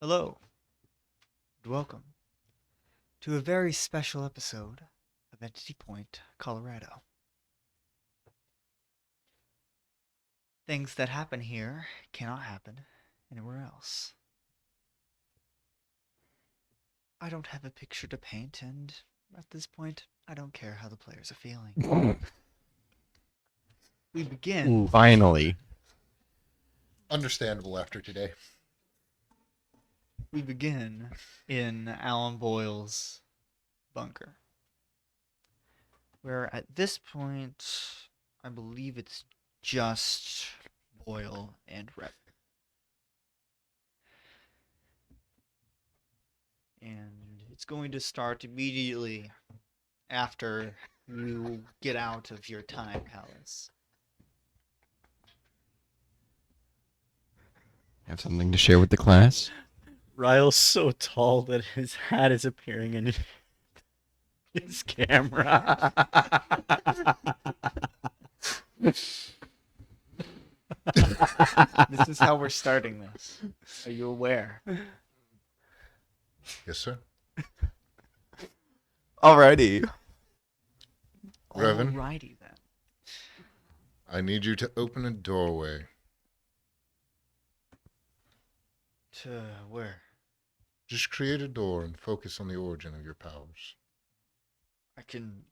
Hello, and welcome to a very special episode of Entity Point, Colorado. Things that happen here cannot happen anywhere else. I don't have a picture to paint, and at this point, I don't care how the players are feeling. We begin. Finally. Understandable after today. We begin in Alan Boyle's bunker, where at this point, I believe it's just Boyle and Rep. And it's going to start immediately after you get out of your time palace. Have something to share with the class? Ryle's so tall that his hat is appearing in his camera. This is how we're starting this. Are you aware? Yes, sir. Alrighty. Revan? Alrighty then. I need you to open a doorway. To where? Just create a door and focus on the origin of your powers. I can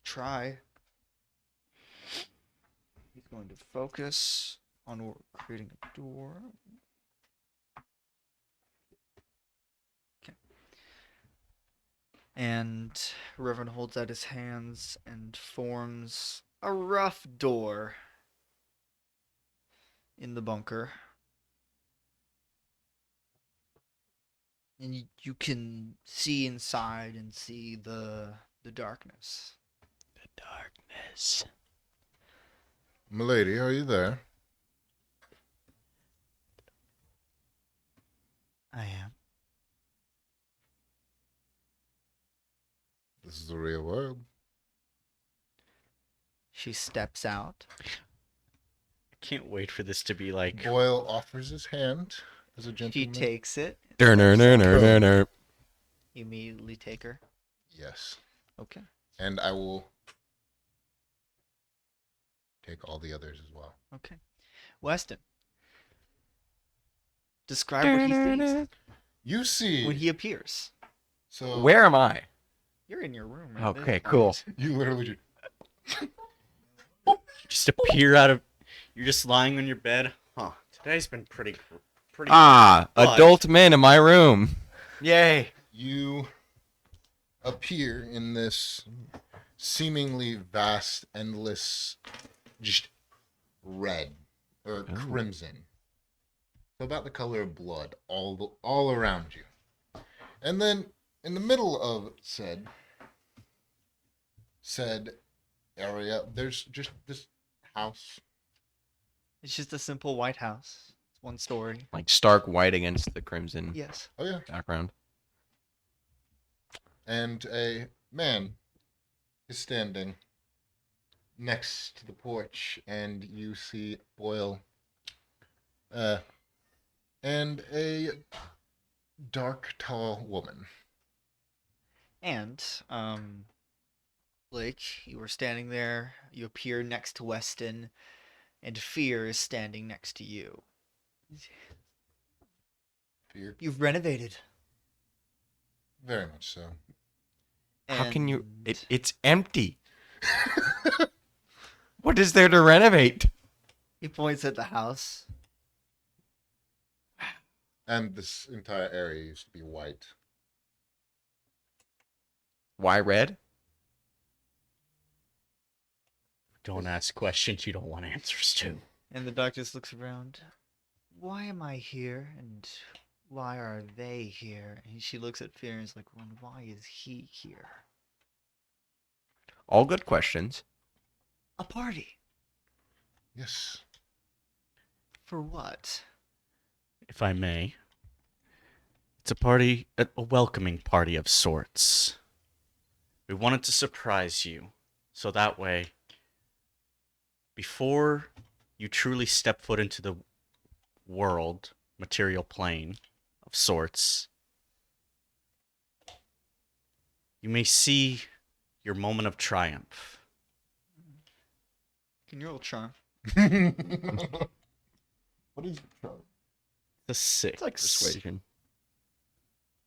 try. He's going to focus on creating a door. Okay. And Reverend holds out his hands and forms a rough door in the bunker. And you can see inside and see the darkness. The darkness. Milady, are you there? I am. This is the real world. She steps out. I can't wait for this to be like. Boyle offers his hand as a She gentleman. takes it. Dur-ner-ner-ner-ner-ner. You immediately take her. Yes. Okay. And I will take all the others as well. Okay. Weston. Describe what he sees You see... when he appears. So Where am I? You're in your room right Okay, there. cool. You literally... Just appear out of. You're just lying on your bed. Huh. Today's been pretty. Ah, But- adult men in my room. Yay. You appear in this seemingly vast, endless, just red or crimson, so about the color of blood, all around you. And then in the middle of said area, there's just this house. It's just a simple white house. It's one story. Like stark white against the crimson Yes. Oh yeah, background. and a man is standing next to the porch, and you see Boyle, and a dark, tall woman. And, Blake, you were standing there. You appear next to Weston, and Fear is standing next to you. Fear, You've renovated. very much so. How can you... And It's empty. What is there to renovate? He points at the house. And this entire area used to be white. Why red? Don't ask questions you don't want answers to. And the dog just looks around. Why am I here? And why are they here? And she looks at Fear and is like, well, why is he here? All good questions. A party. Yes. For what? If I may. It's a party, a welcoming party of sorts. We wanted to surprise you, so that way, before you truly step foot into the world, material plane of sorts, you may see your moment of triumph. Can you roll charm? What is the charm? The 6. It's like Persuasion.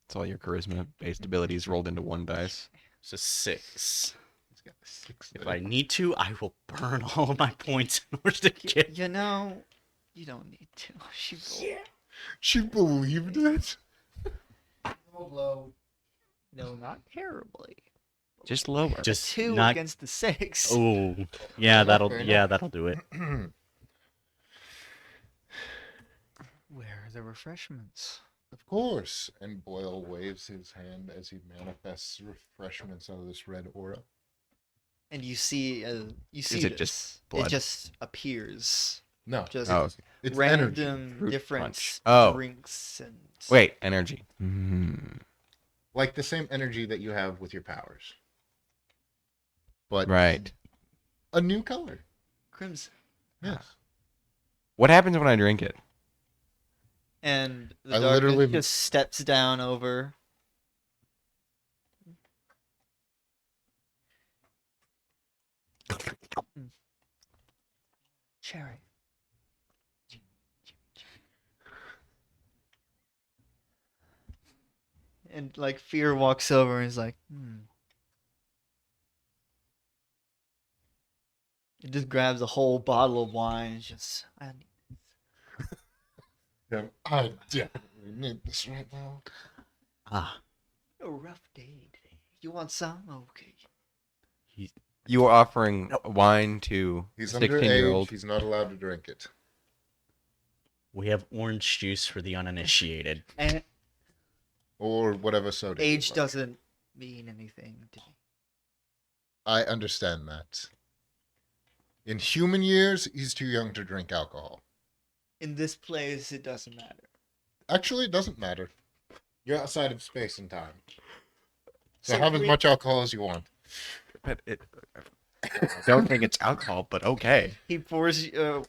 It's all your charisma-based abilities rolled into one dice. It's a 6. He's got a 6 If there. I need to, I will burn all of my points in order to get. You know, you don't need to. She rolled. She believed it? Rolled low. No, not terribly. Just lower. Just Two not. against the 6. Oh, yeah, Fair enough. that'll do it. Where are the refreshments? Of course. And Boyle waves his hand as he manifests refreshments out of this red aura. And you see, it this. just blood? It just appears. No, Just Oh, it's random energy. Fruit different punch. Oh. drinks and. wait, energy. Mm. Like the same energy that you have with your powers. But Right. a new color. Crimson. Yes. What happens when I drink it? And the I darkness literally- just steps down over. Cherry. And like Fear walks over and is like, It just grabs a whole bottle of wine and just, I need Yeah, I definitely need this right now. Ah, a rough day today. You want some? Okay. You are offering wine to a He's 16-year-old. underage. He's not allowed to drink it. we have orange juice for the uninitiated. And Or whatever soda. you age like. doesn't mean anything to me. I understand that. In human years, he's too young to drink alcohol. In this place, it doesn't matter. Actually, it doesn't matter. You're outside of space and time. So So have as we- much alcohol as you want. But I don't think it's alcohol, but okay. He pours you,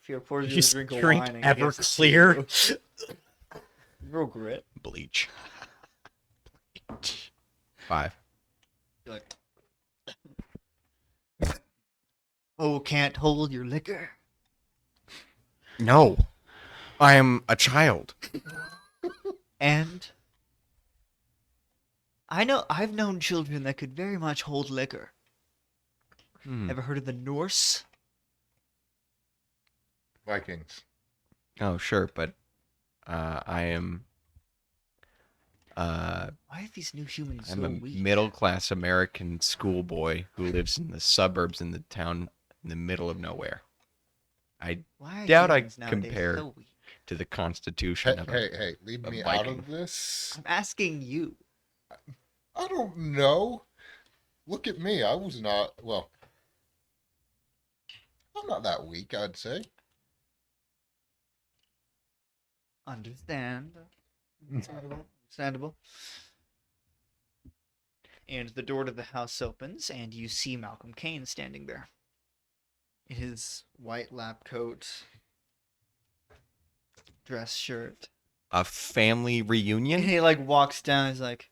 Fear pours you a Just drink of drink wine. And gives it to Everclear. you. Real grit. Bleach. 5. You're like, oh, can't hold your liquor. No. I am a child. And I've known children that could very much hold liquor. Hmm. Ever heard of the Norse? Vikings. Oh, sure, but I am Why are these new humans I'm so a weak? middle-class American schoolboy who lives in the suburbs in the town in the middle of nowhere. I Why are doubt I humans nowadays compare so weak? to the Hey, constitution of a hey, leave a me out Viking. of this. I'm asking you. I don't know. Look at me. I was not, well, I'm not that weak, I'd say. Understand. Understandable. And the door to the house opens, and you see Malcolm Kane standing there. In his white lab coat, dress shirt. a family And reunion. he like walks down, he's like,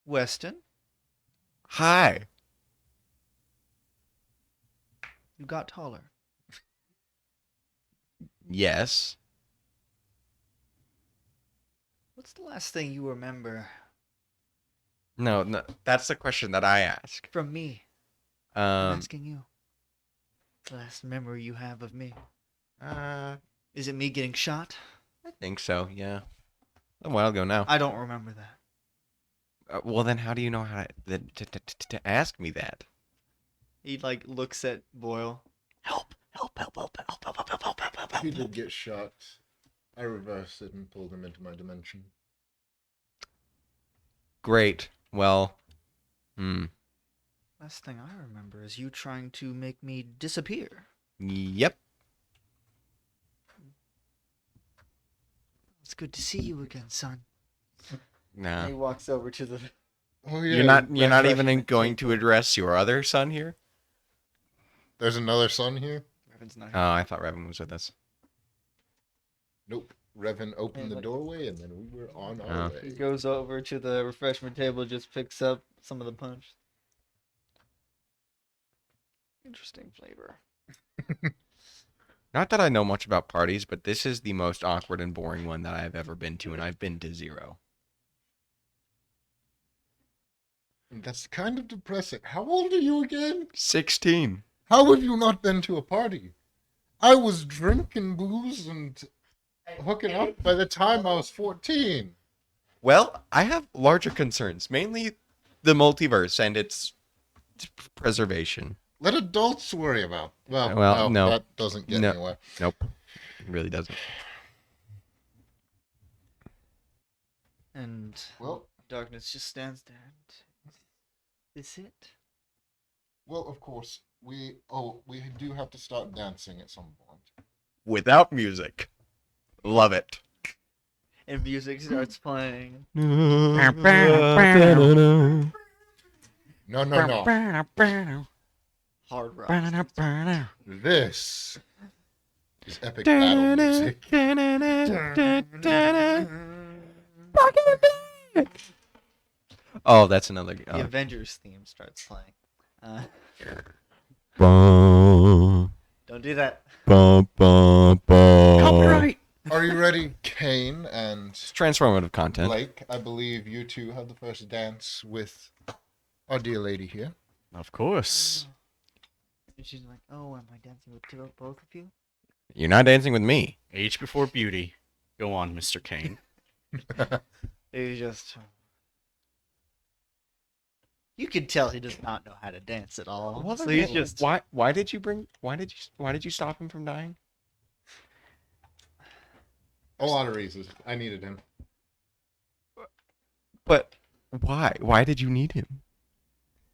Weston, Hi. you got taller. Yes. What's the last thing you remember No, that's the question that I ask. from me? I'm Um, asking you. The last memory you have of me. I Is it me getting shot? think so. Yeah. A while ago now. I don't remember that. Well, then how do you know how to ask me that? He like looks at Boyle. Help! Help! Help! Help! Help! Help! Help! Help! Help! Help! Help! He Help! did get shot. I reversed it and pulled him into my dimension. Great. Well, Last thing I remember is you trying to make me disappear. Yep. It's good to see you again, son. Nah. He walks over to the. Oh yeah. You're not even refreshment going to table. address your other son here? There's another son here. Revan's not Oh, I thought Revan was with us. Nope. Revan opened And the like- doorway, and then we were on our Oh. He way. goes over to the refreshment table, just picks up some of the punch. Interesting flavor. Not that I know much about parties, but this is the most awkward and boring one that I've ever been to, and I've been to 0. That's kind of depressing. How old are you again? 16. How have you not been to a party? I was drinking booze and hooking up by the time I was 14. Well, I have larger concerns, mainly the multiverse and its preservation. Let adults worry about. Well, Well, no. that doesn't get No. anywhere. Nope. It really doesn't. And Well, darkness just stands there. And... Is it? well, of course, we do have to start dancing at some point. Without music. Love it. And music starts playing. No. Hard rock. This is epic battle music. Oh, that's another. The Avengers theme starts playing. Don't do that. Copyright. Are you ready, Kane and It's transformative content. Blake? I believe you two had the first dance with our dear lady here. Of course. And she's like, "Oh, am I dancing with both of you?" You're not dancing with me. Age before beauty. Go on, Mr. Kane. He just. You can tell he does not know how to dance at all. So he's just. Why did you stop him from dying? A lot of reasons. I needed him. But why? Why did you need him?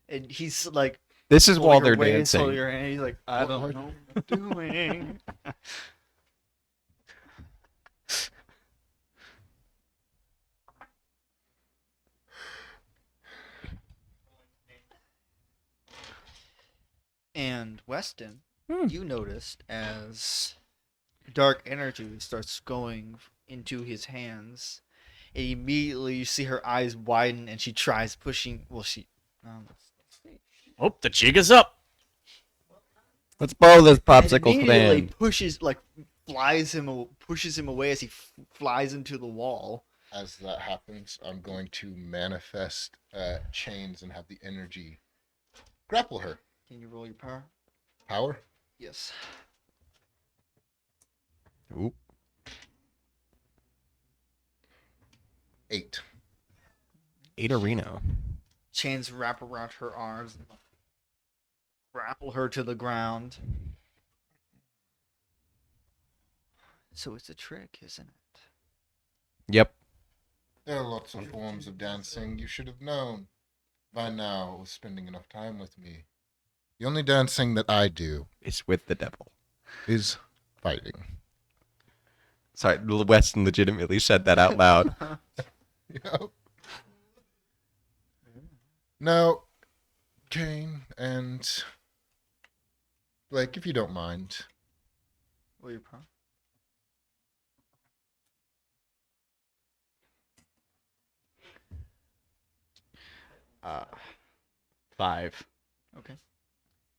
And he's like. This is while pulling her they're waist, holding dancing. her hand. He's like, I What don't are know what I'm doing. And Weston, you noticed as dark energy starts going into his hands, and immediately you see her eyes widen, and she tries pushing. Well, let's see. Oh, the jig is up. Let's borrow this And popsicle immediately stand. pushes him away as he flies into the wall. As that happens, I'm going to manifest chains and have the energy grapple her. Can you roll your power? Power? Yes. Ooh. 8. 8 Reno. Chains wrap around her arms and grapple her to the ground. So it's a trick, isn't it? Yep. There are lots of forms of dancing you should have known by now with spending enough time with me. The only dancing that I do It's with the devil. is fighting. Sorry, Weston legitimately said that out loud. Yep. Now, Kane and Blake, if you don't mind, Roll your power. Uh, 5. Okay.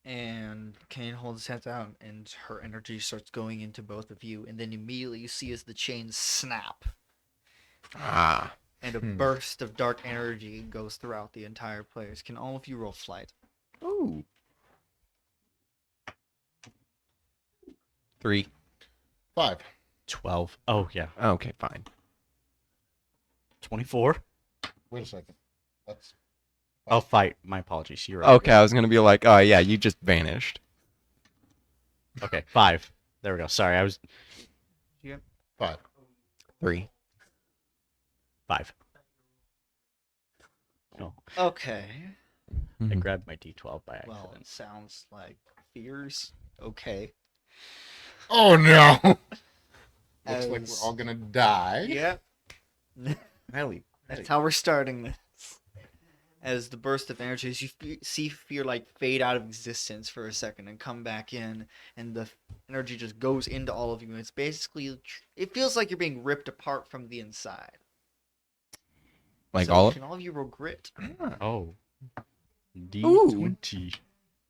And Kane holds his hands out, and her energy starts going into both of you, and then immediately you see as the chains snap, Ah. and a burst of dark energy goes throughout the entire place. Can all of you roll flight? Ooh. 3. 5. 12. Oh, yeah. Okay, fine. 24. Wait a second. That's Oh, fight. My apologies. You're right. Okay, I was gonna be like, oh yeah, you just vanished. Okay, 5. There we go. Sorry, I was 5. 3. 5. Oh, Okay. I grabbed my D12 by Well, accident. it sounds like fears. Okay. Oh no! Looks like As- we're all gonna die. Yep. Ellie. That's how we're starting this. as the burst of energy, as you see fear like fade out of existence for a second and come back in, and the energy just goes into all of you. And it's basically, it feels like you're being ripped apart from the inside. Like So all can all of you roll grit? Oh. D20.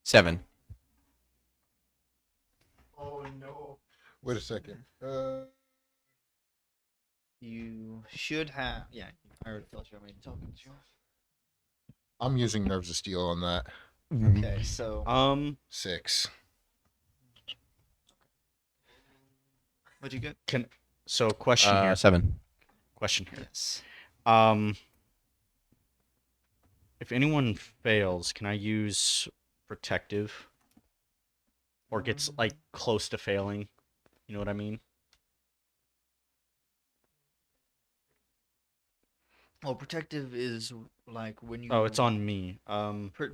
7. Oh no. Wait a second. You should have. Yeah, I already felt you how many tokens you have. I'm using Nerves of Steel on that. Okay, so 6. what'd you get? So question here. 7. Question here. Yes. If anyone fails, can I use protective? Or gets like close to failing? You know what I mean? Well, protective is like when you. Oh, it's on me.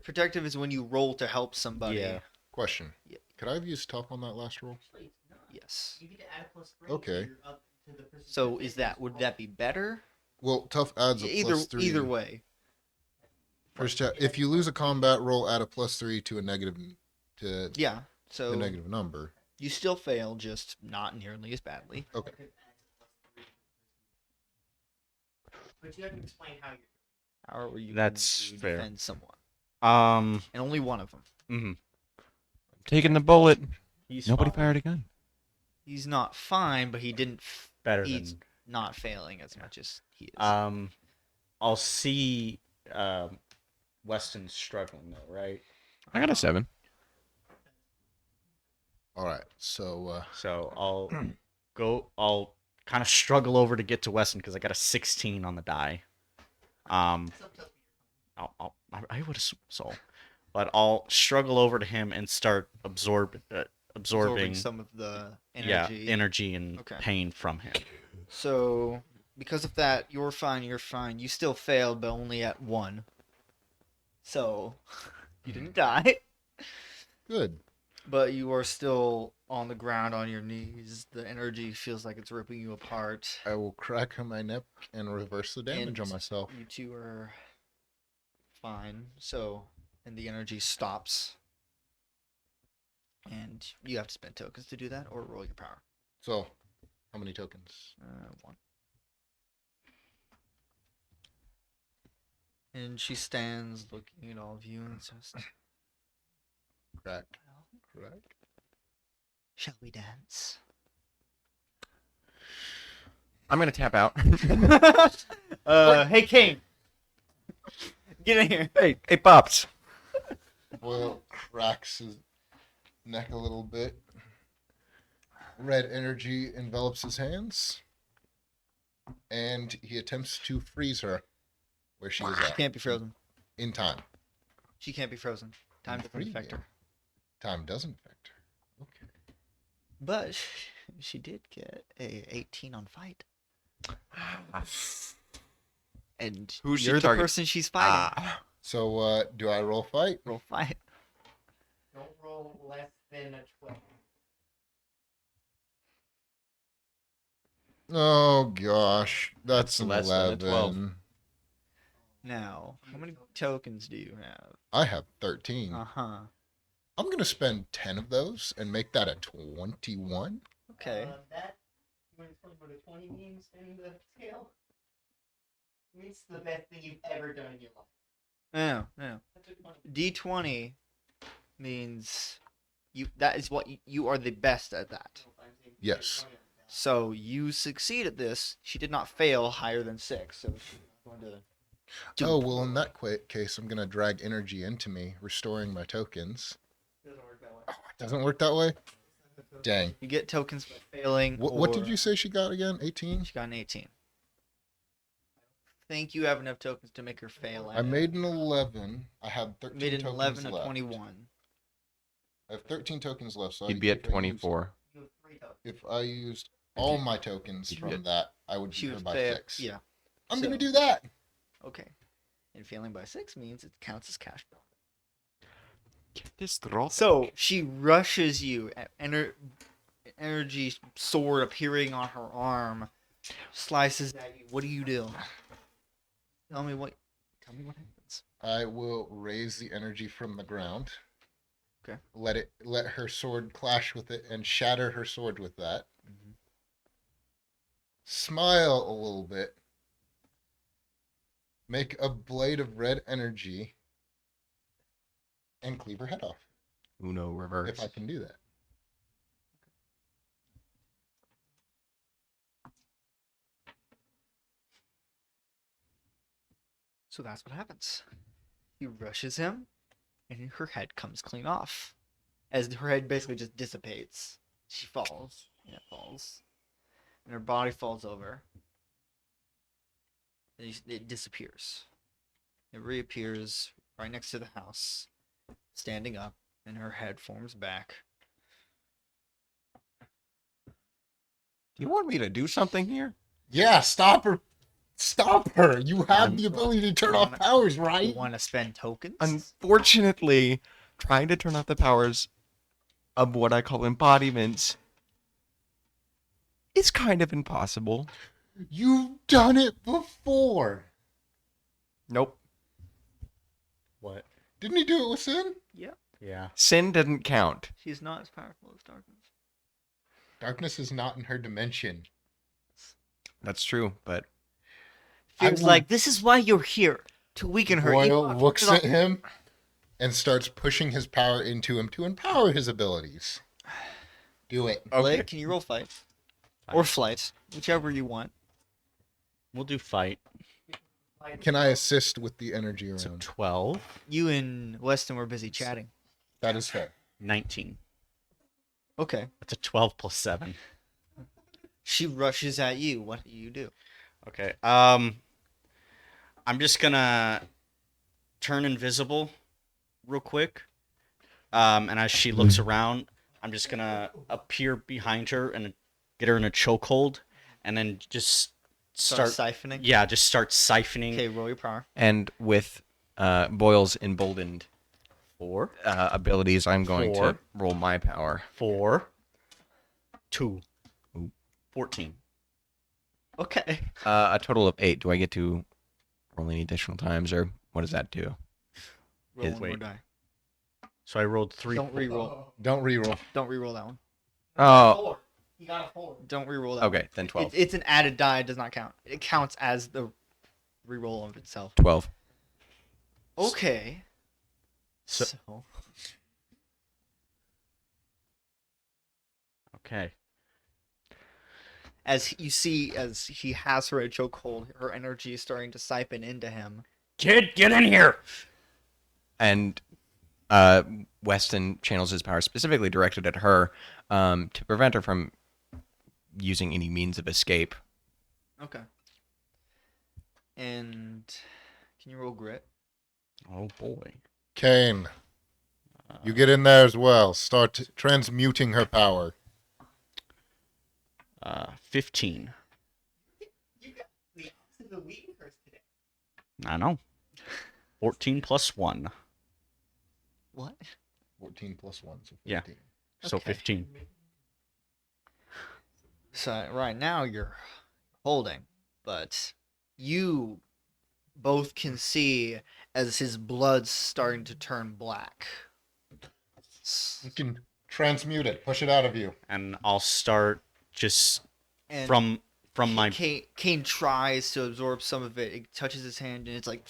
Protective is when you roll to help somebody. Yeah. Question. Yeah. Could I have used tough on that last roll? Yes. Okay. So would that be better? Well, tough adds a +3. Either way. First, if you lose a combat roll, add a +3 to a negative to Yeah. So the negative number. you still fail, just not nearly as badly. Okay. But you have to explain how How are you That's going to fair. defend someone? Um. And only one of them. mhm. Taking the bullet. He's Nobody fine. fired a gun. He's not fine, but he didn't. Better He's than. not failing as much as he is. I'll see. Weston struggling though, right? I got a 7. All right. So, So I'll I'll kind of struggle over to get to Weston because I got a 16 on the die. I would assume so, but I'll struggle over to him and start absorbing some of the yeah energy. energy and Okay. pain from him. So, because of that, you're fine. You're fine. You still failed, but only at 1. So, you didn't die, good. but you are still on the ground on your knees. The energy feels like it's ripping you apart. I will crack on my neck and reverse the damage on And myself. You two are fine. So, and the energy stops. And you have to spend tokens to do that, or roll your power. So, how many tokens? 1. And she stands looking at all of you and says, Crack. Crack. "Shall we dance?" I'm going to tap out. Hey, King! Get in here. hey, Pops. Boyle cracks his neck a little bit. Red energy envelops his hands. And he attempts to freeze her where she is She at. can't be frozen. In time. She can't be frozen. Time doesn't Freeze affect you. her. Time doesn't affect her. Okay. But she did get a 18 on fight. And Who's she you're the target- person she's fighting. So, do I roll fight? Roll fight. don't roll less than a 12. Oh, gosh. That's an less than a 12. 11. Now, how many tokens do you have? I have 13. Uh-huh. I'm going to spend 10 of those and make that a 21. Okay. That, you want to explain what a 20 means in the scale? It means it's the best thing you've ever done in your life. No, no. That's a 20. D20 means that is what you are the best at that. Yes. So you succeed at this. She did not fail higher than 6. So she's going to Oh, well, in that case, I'm going to drag energy into me, restoring my tokens. Doesn't work that way. Oh, it doesn't work that way? Dang. You get tokens by failing. What did or- you say she got again? 18? She got an 18. I think you have enough tokens to make her fail. I made an 11. I have 13 made an tokens 11 left. or 21. I have 13 tokens left. So He'd be at 24. You have 3 tokens. If I used all my tokens You'd from get- that, I would She beat her would by fail. 6. Yeah. I'm So- going to do that. Okay. And failing by 6 means it counts as cash. Get this roll. So she rushes you, energy sword appearing on her arm, slices at you. What do you do? Tell me what happens. I will raise the energy from the ground. Okay. Let her sword clash with it and shatter her sword with that. Mm-hmm. Smile a little bit. Make a blade of red energy and cleave her head off. Uno reverse. If I can do that. So that's what happens. He rushes him, and her head comes clean off. As her head basically just dissipates, she falls. Yeah, falls. And her body falls over. And it disappears. It reappears right next to the house, standing up, and her head forms back. Do you want me to do something here? Yeah, stop her. Stop her. You have I'm- the ability to turn off powers, right? Want to spend tokens? Unfortunately, trying to turn off the powers of what I call embodiments is kind of impossible. You've done it before. Nope. What? Didn't he do it with Sin? Yeah. Sin doesn't count. She's not as powerful as darkness. Darkness is not in her dimension. That's true, but Feels will- like this is why you're here, to weaken her. Boyle Even- looks at him and starts pushing his power into him to empower his abilities. Do it. Blake, can you roll fight? Or flight, whichever you want. We'll do fight. Can I assist with the energy So around? 12, You and Weston were busy chatting. That is fair. 19. Okay. That's a 12 plus 7. She rushes at you. What do you do? Okay. I'm just gonna turn invisible real quick. And as she looks around, I'm just gonna appear behind her and get her in a chokehold, and then just Start start. siphoning? Yeah, just start siphoning. Okay, roll your power. and with Boyle's emboldened 4, abilities, I'm going Four. to roll my power. 4, 2, Ooh. 14. Okay. A total of 8. Do I get to roll any additional times, or what does that do? Roll one more wait. die. So I rolled 3. Don't reroll. Don't reroll. Don't reroll that one. Oh, 4. He got a 4. Don't reroll that okay, one. then 12. It's an added die. It does not count. It counts as the reroll of itself. 12. Okay. So- So Okay. as you see, as he has her at chokehold, her energy is starting to siphon into him. Kid, get in here! And Weston channels his power specifically directed at her to prevent her from using any means of escape. Okay. And can you roll grit? Oh boy. Kane, you get in there as well. Start transmuting her power. 15. You got the opposite of weak curse today. I know. 14 plus 1. What? 14 plus 1, so 15. Yeah. So Okay. 15. So right now you're holding, but you both can see as his blood's starting to turn black. You can transmute it. Push it out of you. And I'll start just And from my Kane tries to absorb some of it. It touches his hand and it's like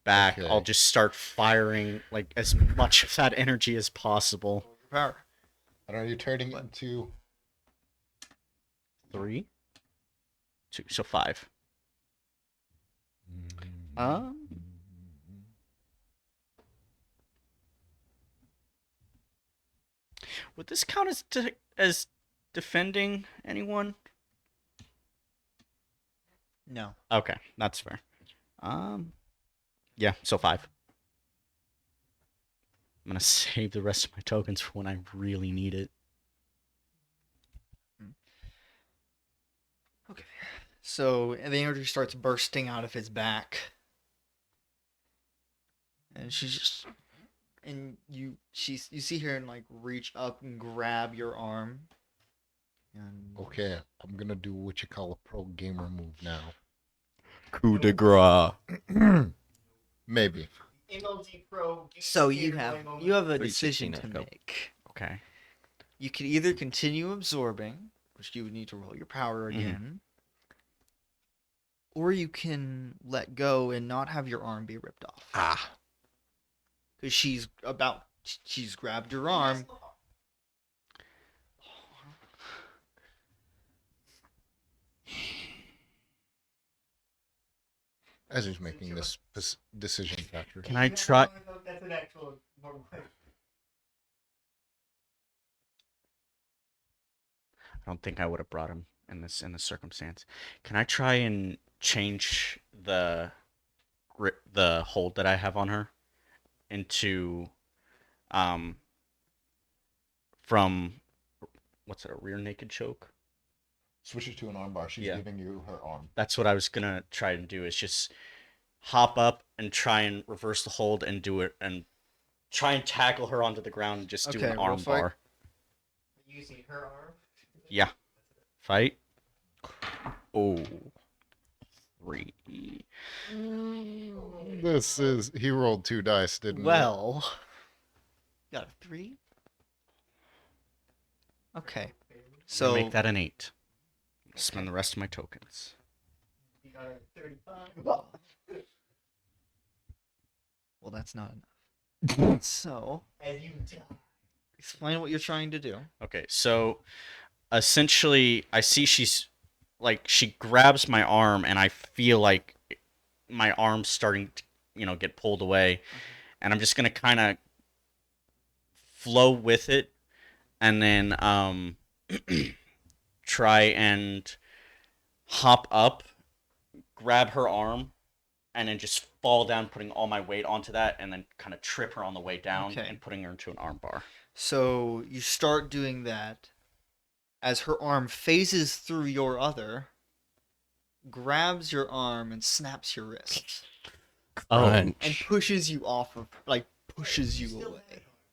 back. Okay. I'll just start firing like as much of that energy as possible. power. And are you turning into... 3, 2, so 5. Would this count as defending anyone? No. Okay, that's fair. Yeah, so 5. I'm gonna save the rest of my tokens for when I really need it. Okay. So the energy starts bursting out of his back. And she's just you see her and like reach up and grab your arm. And Okay, I'm going to do what you call a pro gamer move now. Coup de grace. Maybe. MLG Pro. So you have a 316 decision to let's go. make. Okay. You can either continue absorbing, which you would need to roll your power again, or you can let go and not have your arm be ripped off. Ah. Because she's grabbed your arm. As he's making this decision factor. Can I try? That's an actual normal question. I don't think I would have brought him in this circumstance. Can I try and change the hold that I have on her into from what's it, a rear naked choke? Switch it to an armbar. She's Yeah. giving you her arm. That's what I was gonna try and do. Is just hop up and try and reverse the hold and do it and try and tackle her onto the ground and just do Okay, an roll arm fight. bar. Using her arm. Yeah. Fight. Oh. 3. He rolled 2 dice, didn't Well, got a 3. Okay, So so make that an 8. Spend the rest of my tokens. You got a 35. well, that's not enough. So As you die. explain what you're trying to do. Okay, so essentially, I see she's like she grabs my arm, and I feel like my arm's starting to, get pulled away, and I'm just gonna kind of flow with it, and then try and hop up, grab her arm, and then just fall down, putting all my weight onto that, and then kind of trip her on the way down Okay. and putting her into an arm bar. So you start doing that as her arm phases through your other, grabs your arm and snaps your wrist Crunch. and pushes you off of, pushes you away.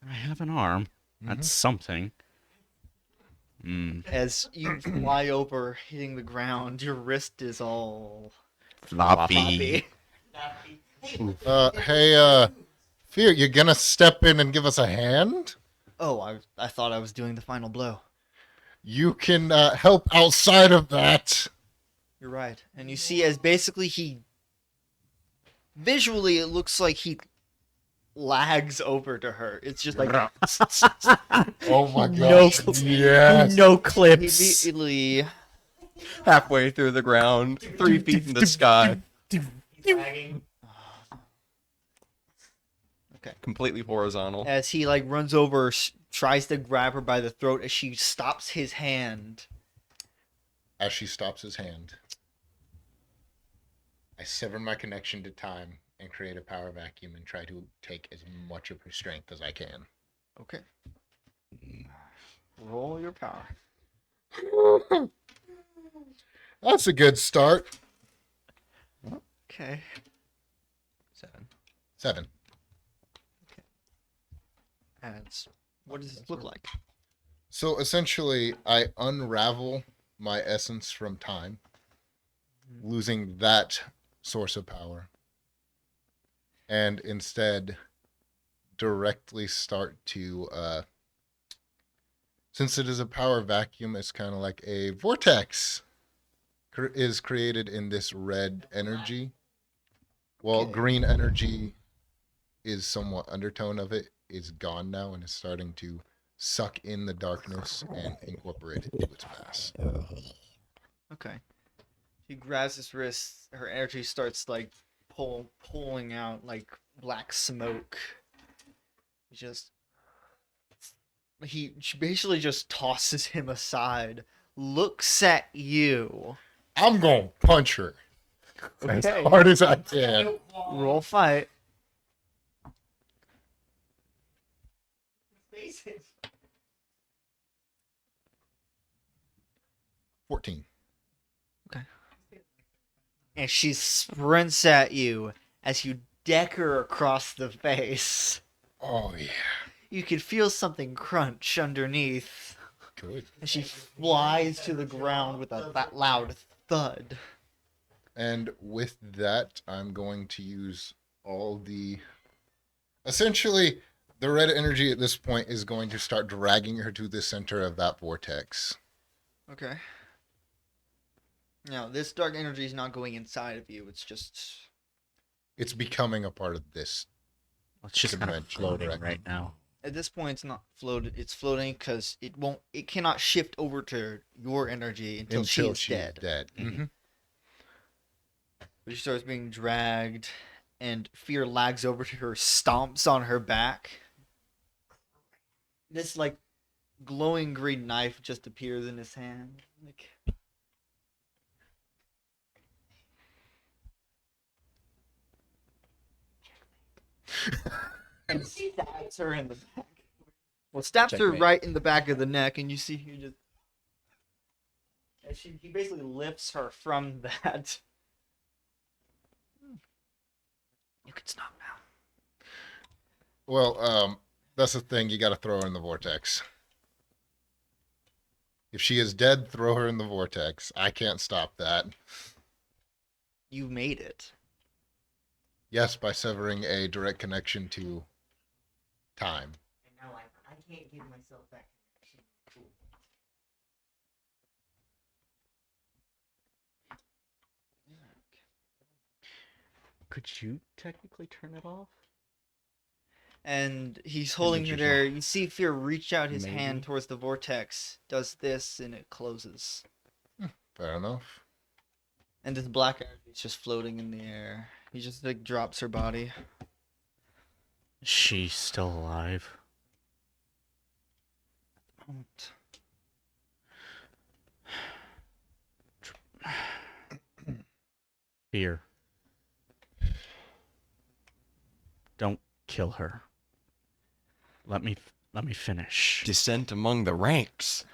I have an arm. That's something. As you fly over, hitting the ground, your wrist is all Floppy. floppy. Hey, Fear, you gonna step in and give us a hand? Oh, I thought I was doing the final blow. You can help outside of that. You're right. And you see, as basically visually, it looks like he lags over to her. It's just like Oh my No, god. Yes. no clips. immediately. Halfway through the ground, 3 feet in the sky, Dragging. Okay. completely horizontal. As he runs over, tries to grab her by the throat, as she stops his hand. As she stops his hand, I sever my connection to time and create a power vacuum and try to take as much of her strength as I can. Okay. Roll your power. That's a good start. Okay. 7. 7. And what does this look like? So essentially, I unravel my essence from time, losing that source of power, and instead directly start to, since it is a power vacuum, it's kind of like a vortex is created in this red energy. While Okay. green energy is somewhat undertone of it, is gone now and is starting to suck in the darkness and incorporate it into its mass. Okay. She grabs his wrist. Her energy starts pulling out like black smoke. She basically just tosses him aside, looks at you. I'm gonna punch her as Okay. hard as I can. Roll fight. Faces. 14. And she sprints at you as you deck her across the face. Oh yeah, You can feel something crunch underneath. good. And she flies to the ground with that loud thud. And with that, I'm going to use all the. Essentially, the red energy at this point is going to start dragging her to the center of that vortex. Okay. Now, this dark energy is not going inside of you. It's just. It's becoming a part of this. It's just kind of Dimension, floating correct. right now. At this point, it's not floated. It's floating because it won't. It cannot shift over to your energy until she is dead. Mm-hmm. But she starts being dragged, and fear lags over to her, stomps on her back. This like glowing green knife just appears in his hand. Like and stabs her in the back. Well, stabs her Checkmate. right in the back of the neck, and you see her just. And he basically lifts her from that. You can stop now. Well, that's the thing. You got to throw her in the vortex. If she is dead, throw her in the vortex. I can't stop that. You made it. Yes, by severing a direct connection to time. And now I can't give myself that connection. Cool. Could you technically turn it off? And he's holding her Images there. You see Fear reach out his Maybe. hand towards the vortex, does this, and it closes. Fair enough. And this black energy is just floating in the air. He just like drops her body. Is she still alive? Moment. Fear. Don't kill her. Let me finish. Descent among the ranks.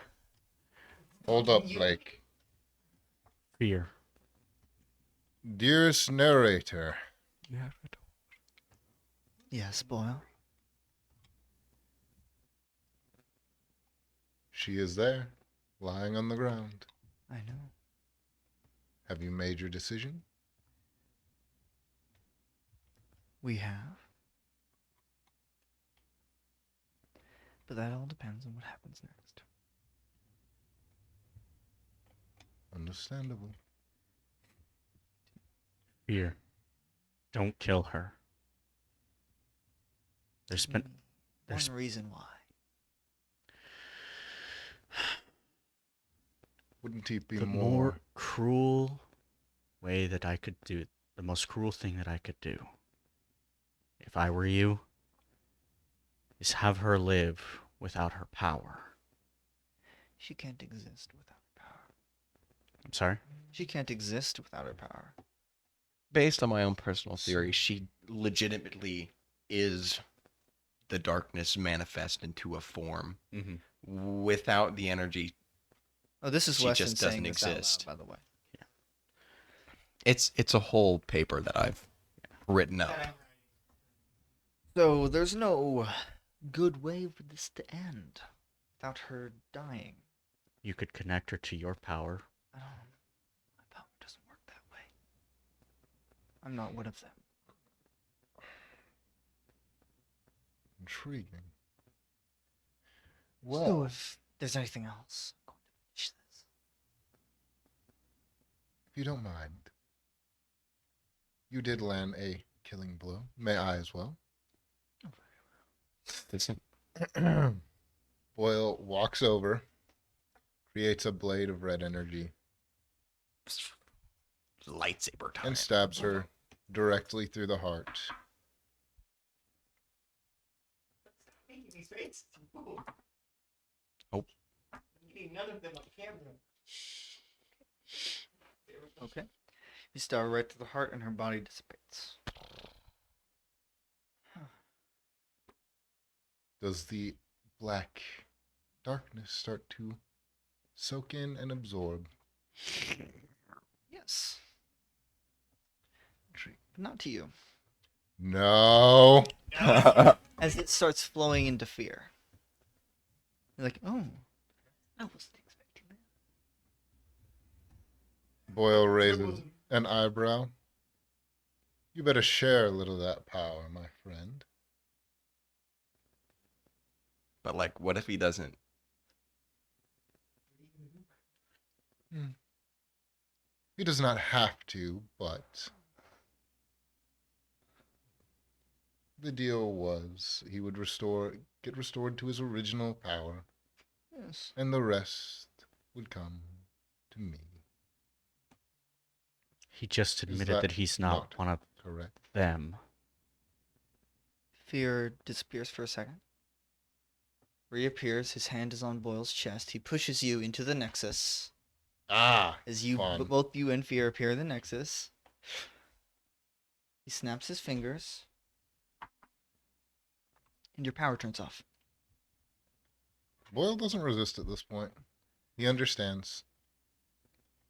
Hold up, Blake. Fear. Dearest narrator, Yes, Boyle. she is there, lying on the ground. I know. Have you made your decision? We have. But that all depends on what happens next. Understandable. Fear. Don't kill her. There's been there's One reason why. Wouldn't he be the more cruel way that I could do it, the most cruel thing that I could do, if I were you, is have her live without her power. She can't exist without her power. I'm sorry? She can't exist without her power. Based on my own personal theory, she legitimately is the darkness manifest into a form. Mm-hmm. Without the energy, Oh, this is She Weston just saying doesn't this out loud, exist. by the way. it's a whole paper that I've written up. So there's no good way for this to end without her dying. You could connect her to your power. I don't. My power doesn't work that way. I'm not one of them. Intriguing. So Well, if there's anything else, I'm going to finish this. if you don't mind, you did land a killing blow. May I as well? Listen, Boyle walks over, creates a blade of red energy, lightsaber time. and stabs her directly through the heart. Making these faces. Ooh. Oh. I'm getting none of them on camera. Okay. You stab right to the heart, and her body dissipates. Does the black darkness start to soak in and absorb? Yes. But not to you. No. As it starts flowing into fear. You're like, oh, I wasn't expecting that. Boyle raises an eyebrow. You better share a little of that power, my friend. But like, what if he doesn't? He does not have to, but the deal was he would get restored to his original power, Yes. and the rest would come to me. He just Is admitted that he's not one of correct? them. Fear disappears for a second. Reappears. His hand is on Boyle's chest. He pushes you into the Nexus. Ah, As you, fun. both you and Fear appear in the Nexus. He snaps his fingers. And your power turns off. Boyle doesn't resist at this point. He understands.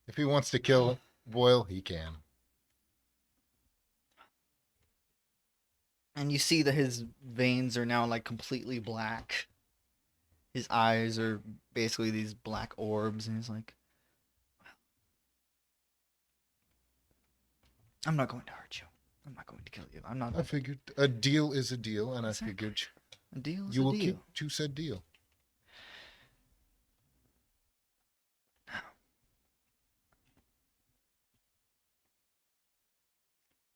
If he wants to kill Boyle, he can. And you see that his veins are now like completely black. His eyes are basically these black orbs, and he's like, I'm not going to hurt you. I'm not going to kill you. I'm not. I figured a deal is a deal, and Exactly. I figured A deal is you a will deal. keep to said deal.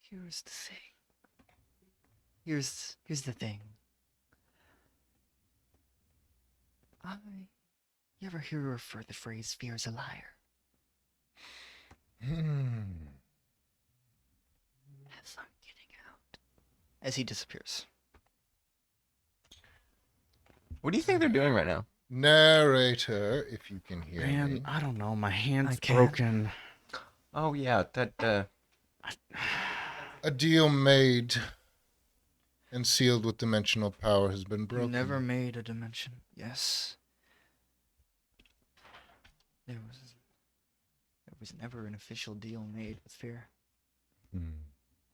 Here's the thing. Here's the thing. You ever hear refer the phrase "fear's a liar"? Hmm. As I'm getting out. As he disappears. What do you think they're doing right now? Narrator, if you can hear Man, me. I don't know. My hand's I can't. broken. Oh yeah, that. A deal made and sealed with dimensional power has been You broken. never made a dimension. Yes. There was never an official deal made with Fear. Hmm.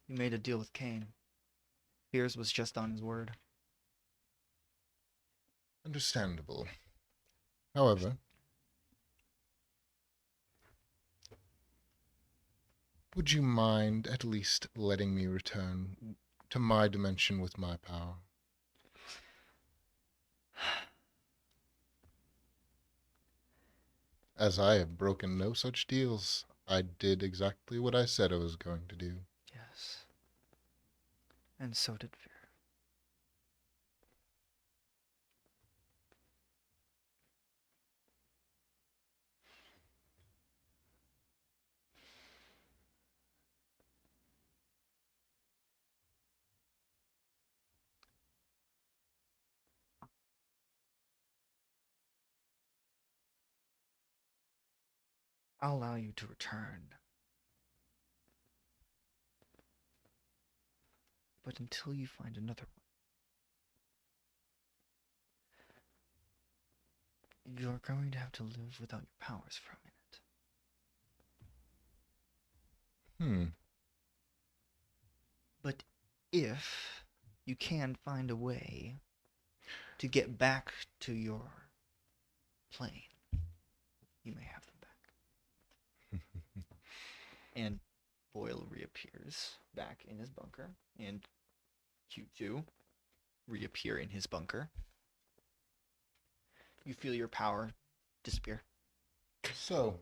You made a deal with Cain. Fear's was just on his word. Understandable. However, would you mind at least letting me return to my dimension with my power? As I have broken no such deals, I did exactly what I said I was going to do. Yes. And so did Fear. I'll allow you to return. But until you find another one, you're going to have to live without your powers for a minute. But if you can find a way to get back to your plane, you may have them back. And Boyle reappears back in his bunker, and Q2 reappear in his bunker. You feel your power disappear. So,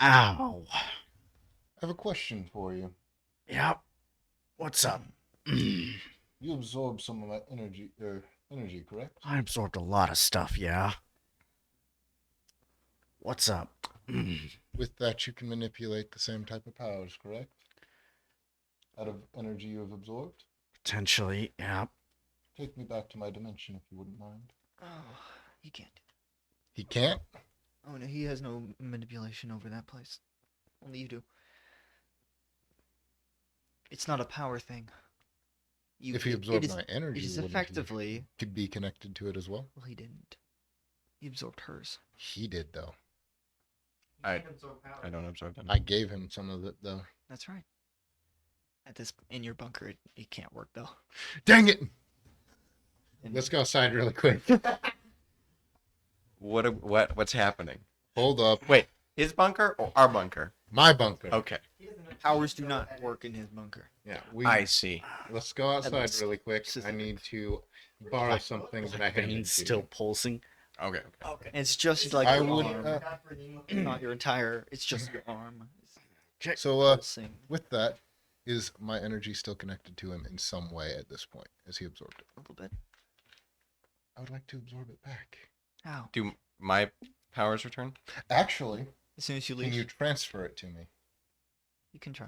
Ow. I have a question for you. Yep. What's up? You absorbed some of my energy, correct? I absorbed a lot of stuff, yeah. What's up? With that, you can manipulate the same type of powers, correct? Out of energy you have absorbed? Potentially, yeah. Take me back to my dimension if you wouldn't mind. Oh, he can't do He can't? that. Oh no, he has no manipulation over that place. Only you do. It's not a power thing. If he it absorbed is- my energy, It is wouldn't effectively. he could be connected to it as well? Well, he didn't. He absorbed hers. He did, though. I don't absorb them. I gave him some of it, though. That's right. In your bunker, it can't work though. Dang it! And Let's go outside really quick. What's happening? Hold up. Wait, His bunker or our bunker? My bunker. Okay. Powers do not work in his bunker. Yeah. I see. Let's go outside least really quick. I specific. need to borrow something that I can Veins still pulsing. Okay. And it's just like I your would. arm, not your entire. It's just your arm. It's So pulsing. with that, is my energy still connected to him in some way at this point? Has he absorbed it? A little bit. I would like to absorb it back. How? Do my powers return? Actually, As soon as you can leave, you transfer it to me? you can try.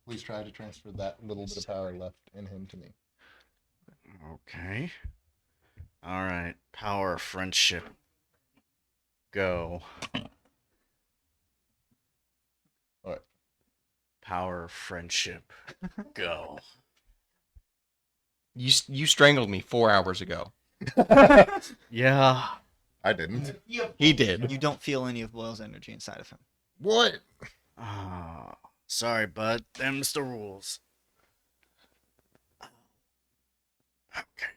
Please try to transfer that little bit of power left in him to me. Okay. All right. Power of friendship. Go. What? Power of friendship. Go. You strangled me 4 hours ago. Yeah. I didn't. He did. You don't feel any of Boyle's energy inside of him. What? Oh, sorry, bud. Them's the rules. Okay.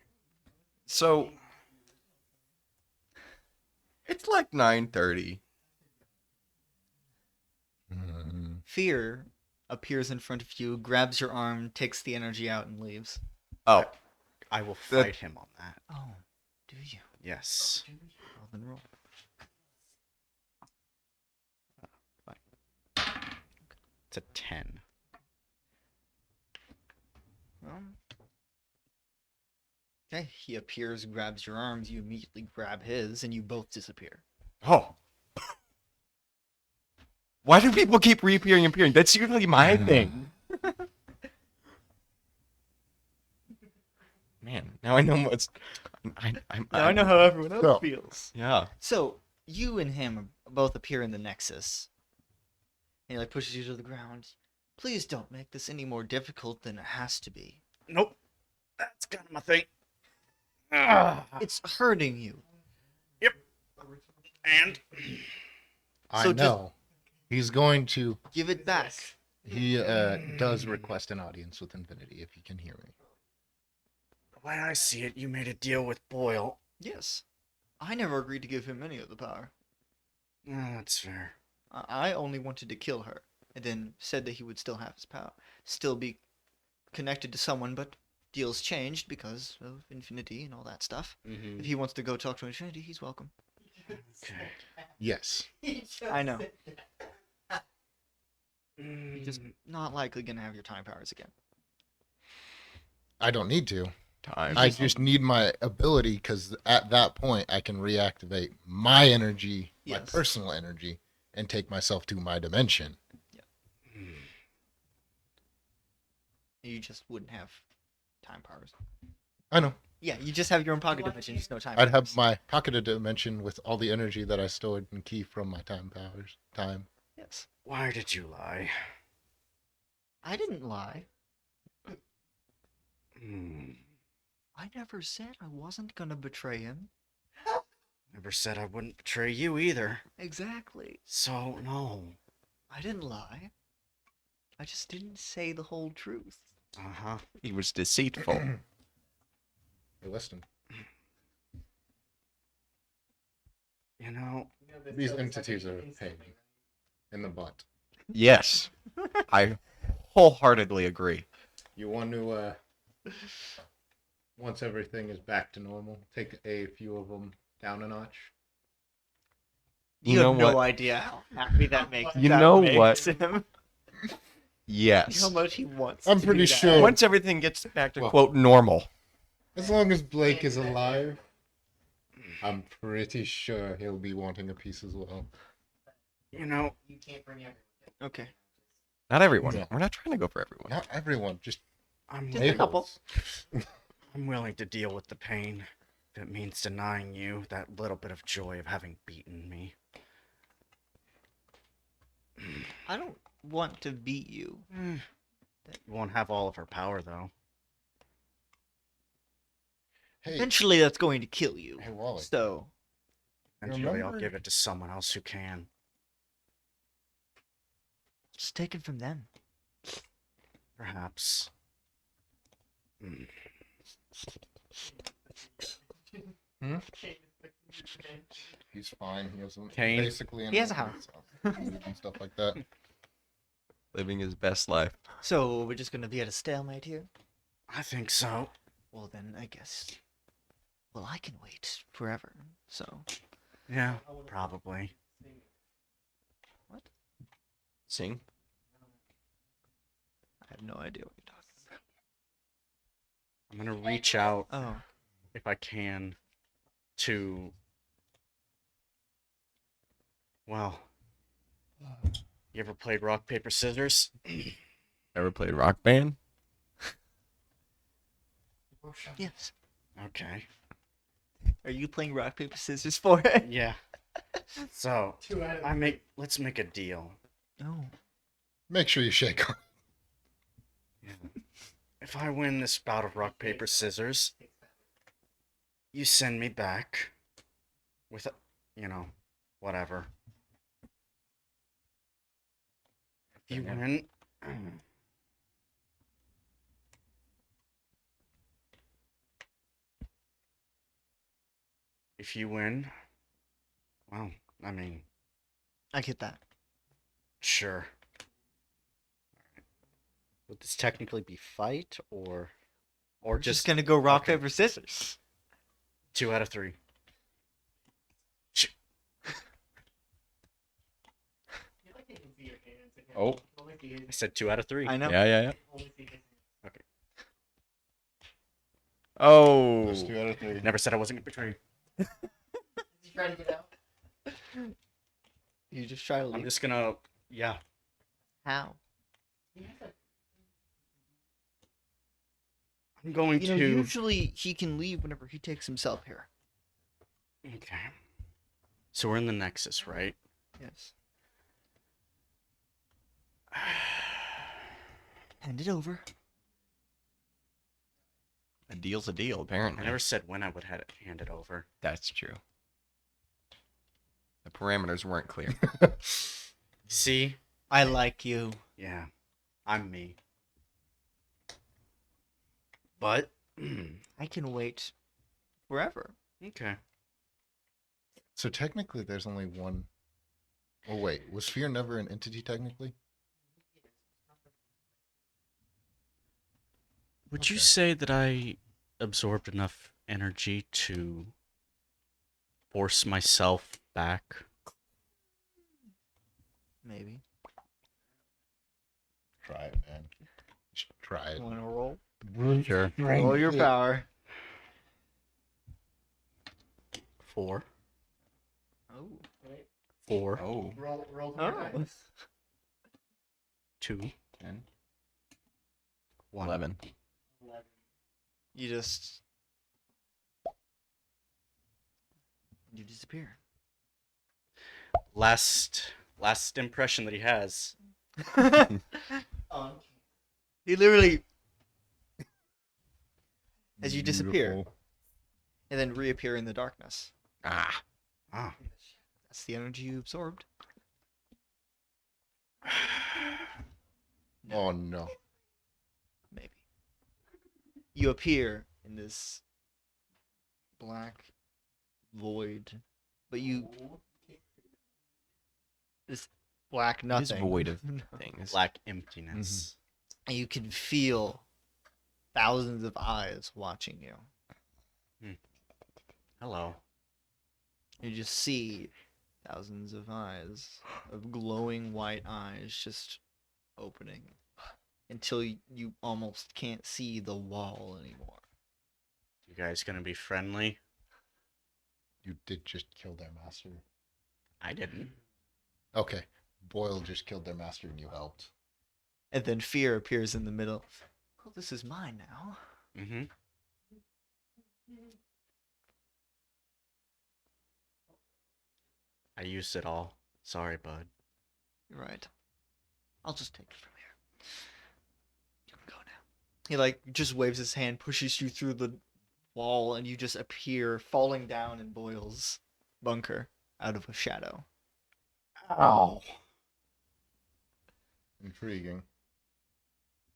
So it's like 9:30. Fear appears in front of you, grabs your arm, takes the energy out, and leaves. Oh, I will The- fight him on that. Oh, do you? Yes. Well, then roll. It's a 10. Okay, he appears, grabs your arms, you immediately grab his, and you both disappear. oh. Why do people keep reappearing and appearing? That's usually my thing. Man, now I know what's. I know how everyone else So- feels. Yeah. So, you and him both appear in the Nexus. And he like pushes you to the ground. Please don't make this any more difficult than it has to be. Nope. That's kind of my thing. Ah. It's hurting you. And I So just- know. He's going to. Give it back. He does request an audience with Infinity if he can hear me. the way I see it, you made a deal with Boyle. Yes. I never agreed to give him any of the power. That's fair. I only wanted to kill her, and then said that he would still have his power, still be connected to someone, but deals changed because of Infinity and all that stuff. Mm-hmm. If he wants to go talk to Infinity, he's welcome. Okay. Yes. I know. Mm, You're just not likely gonna have your time powers again. I don't need to. Time. I just need my ability because at that point I can reactivate my energy, my Yes. personal energy, and take myself to my dimension. You just wouldn't have time powers. I know. Yeah, you just have your own pocket dimension, just no time I'd powers. have my pocketed dimension with all the energy that I stored in key from my time powers. Time. Yes. Why did you lie? I didn't lie. Hmm. I never said I wasn't gonna betray him. Never said I wouldn't betray you either. Exactly. So, no. I didn't lie. I just didn't say the whole truth. Uh-huh. He was deceitful. Hey, Weston. You know, These entities are a pain in the butt. Yes. I wholeheartedly agree. You want to, once everything is back to normal, take a few of them down a notch? You know have no what? idea how happy that makes. You that know makes what? him. Yes. How much he wants. I'm to pretty do that. sure- Once everything gets back to Well- quote normal. As long as Blake is alive, I'm pretty sure he'll be wanting a piece as well. you know, You can't bring everyone. Okay. Not everyone. Yeah. We're not trying to go for everyone. Not everyone, just I'm Just a willing, couple. I'm willing to deal with the pain if it means denying you that little bit of joy of having beaten me. I don't want to beat you. You won't have all of her power, though. Hey, Eventually, that's going to kill you. hey Wally. So, Eventually, I'll Remember- give it to someone else who can. just take it from them. Perhaps. Hmm. He's fine. He has Kane. basically He has a house. and stuff like that. Living his best life. So we're just gonna be at a stalemate here. I think so. Well then, I guess. Well, I can wait forever. So Yeah, probably. Sing. I have no idea what you're talking I'm gonna reach out about. Oh, if I can to. Well, you ever played rock paper scissors? Ever played Rock Band? yes. Okay. Are you playing rock paper scissors for it? Yeah. So let's make a deal. Oh. Make sure you shake on. If I win this bout of rock paper scissors, you send me back with, whatever. If you win, if you win, well, I mean, I get that. sure. Would this technically be fight or We're just gonna go rock okay. paper scissors. 2 out of 3? Oh. I said 2 out of 3. I know. Yeah. Okay. Oh. There's 2 out of 3. Never said I wasn't betrayed. You trying to get out? You just try to leave. I'm just gonna, yeah. How? I'm going You know, to. usually he can leave whenever he takes himself here. Okay. So we're in the Nexus, right? Yes. Hand it over. A deal's a deal, I apparently. never said when I would hand it over. That's true. The parameters weren't clear. See? I like you. Yeah. I'm me. But. I can wait forever. Okay. So technically, there's only one. Oh wait, was fear never an entity technically? Would you Okay. say that I absorbed enough energy to force myself back? Maybe. Try it, man. Just try it. Want to roll? Sure. Roll your power. 4. Oh. 4. Oh. Roll Oh. 2. 10. 1. 11. You just. You disappear. Last impression that he has. He literally. As you disappear Beautiful. and then reappear in the darkness. Ah. Ah. That's the energy you absorbed. Oh no. Maybe. You appear in this black void, but you. This black It nothing. is void of things. Black emptiness. And you can feel thousands of eyes watching you. Hello. You just see thousands of eyes, of glowing white eyes just opening until you almost can't see the wall anymore. You guys gonna be friendly? You did just kill their master. I didn't. Okay. Boyle just killed their master and you helped. And then fear appears in the middle. Oh, this is mine now. Mm-hmm. I used it all. Sorry, bud. You're right. I'll just take it from here. You can go now. He like just waves his hand, pushes you through the wall, and you just appear falling down in Boyle's bunker out of a shadow. Oh. Intriguing.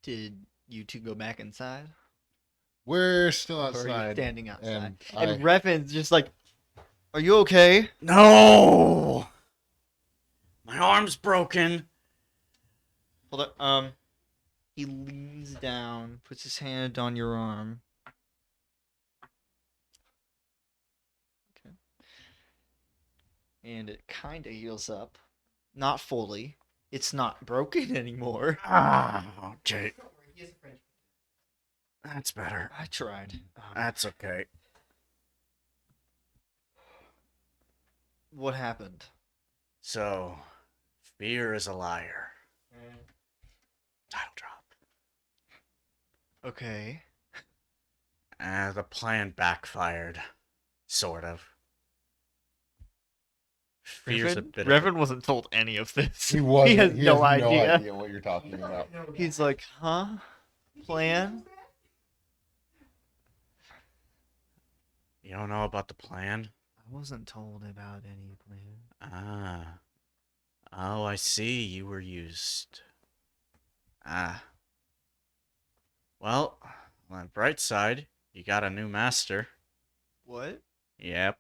Did you two go back inside? We're still Or are you outside. standing outside? and And I- Revan's just like Are you okay? No! My arm's broken. Hold on. He leans down, puts his hand on your arm. Okay. And it kind of heals up. Not fully. It's not broken anymore. Ah, okay. That's better. I tried. That's okay. What happened? So, fear is a liar. Title drop. Okay. The plan backfired. Sort of. Fear's a bit of Revan wasn't told any of this. He was. He has no idea. What you're talking about. He's like, huh? Plan? You don't know about the plan? I wasn't told about any plan. Ah. Oh, I see. You were used. Ah. Well, on the bright side, you got a new master. What? Yep.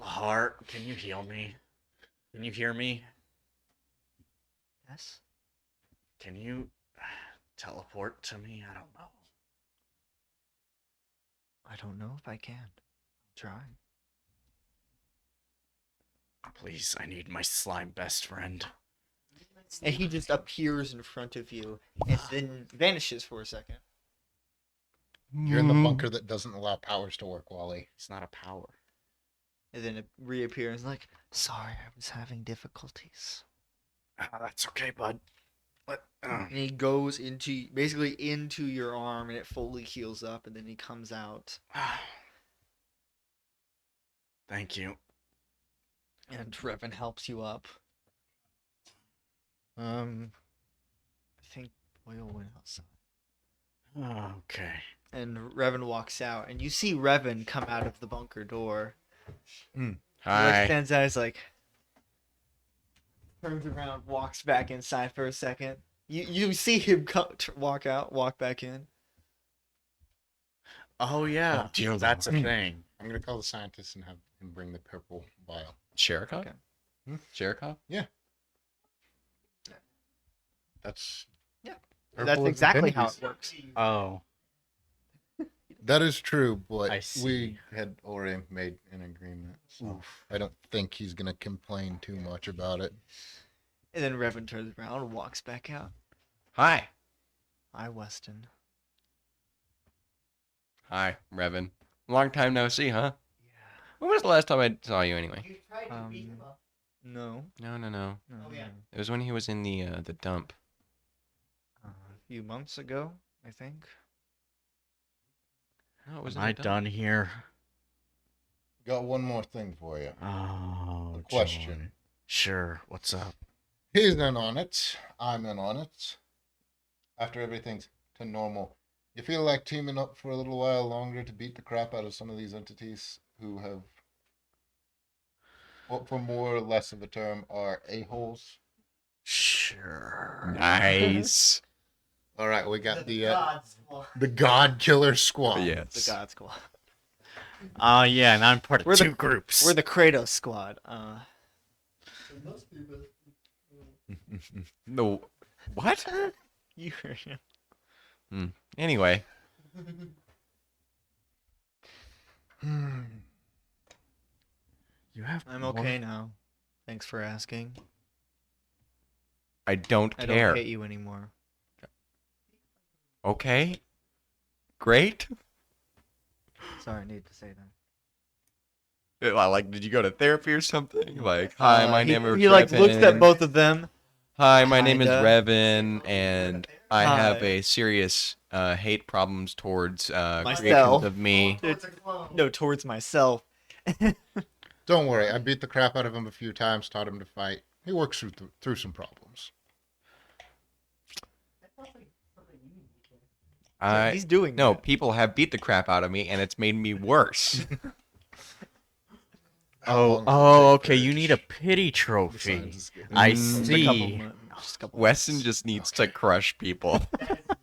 Lahar, can you heal me? Can you hear me? Yes? Can you teleport to me? I don't know. I don't know if I can. I'll try. Please, I need my slime best friend. And he just appears in front of you and then vanishes for a second. You're in the bunker that doesn't allow powers to work, Wally. It's not a power. And then it reappears like, sorry, I was having difficulties. That's okay, bud. And he goes basically into your arm and it fully heals up and then he comes out. Thank you. And Revan helps you up. I think Boyle went outside. Okay. And Revan walks out and you see Revan come out of the bunker door. He like Hi. stands out, he's like turns around, walks back inside for a second. You see him walk back in. Oh, yeah. Oh, dear That's a Lord. thing. I'm gonna call the scientist and have him bring the purple vial. Sherikov? Okay. Sherikov? That's Yeah. purple That's is exactly how it infinities. works. Oh. That is true, but I see. we had already made an agreement, so I don't think he's gonna complain too much about it. And then Revan turns around and walks back out. Hi. Hi, Weston. Hi, Revan. Long time no see, huh? When was the last time I saw you anyway? You tried to beat him up. No. No. No. Oh, yeah. It was when he was in the dump. A few months ago, I think. No, it was Am in I the dump. done here? Got one more thing for you. Oh, A question. joy. Sure. What's up? He's in on it. I'm in on it. After everything's to normal, you feel like teaming up for a little while longer to beat the crap out of some of these entities who have, what for more or less of a term, are a-holes? Sure. Nice. All right, we got the God squad. the God Killer Squad. The God Squad. Yeah, and I'm part of We're the- two groups. We're the Kratos Squad. It must be, but The what? You heard him. Anyway, You have I'm okay now. Thanks for asking. I don't I care. don't hate you anymore. Okay. Great. Sorry, I need to say that. Like, did you go to therapy or something? Like, hi, my name is He like looks at Revan. both of them. Hi, my name is Kinda. Revan, and I have Hi. a serious hate problems towards Myself. creations of me. oh, it's a clone. No, towards myself. Don't worry, I beat the crap out of him a few times, taught him to fight. He works through some problems. That sounds like something you need to do. He's doing No, that. people have beat the crap out of me, and it's made me worse. How long does it take okay. for You need a the pity trophy. scientists to get- I Mm. Just a couple see. months. Just a couple Weston months. just needs to crush people.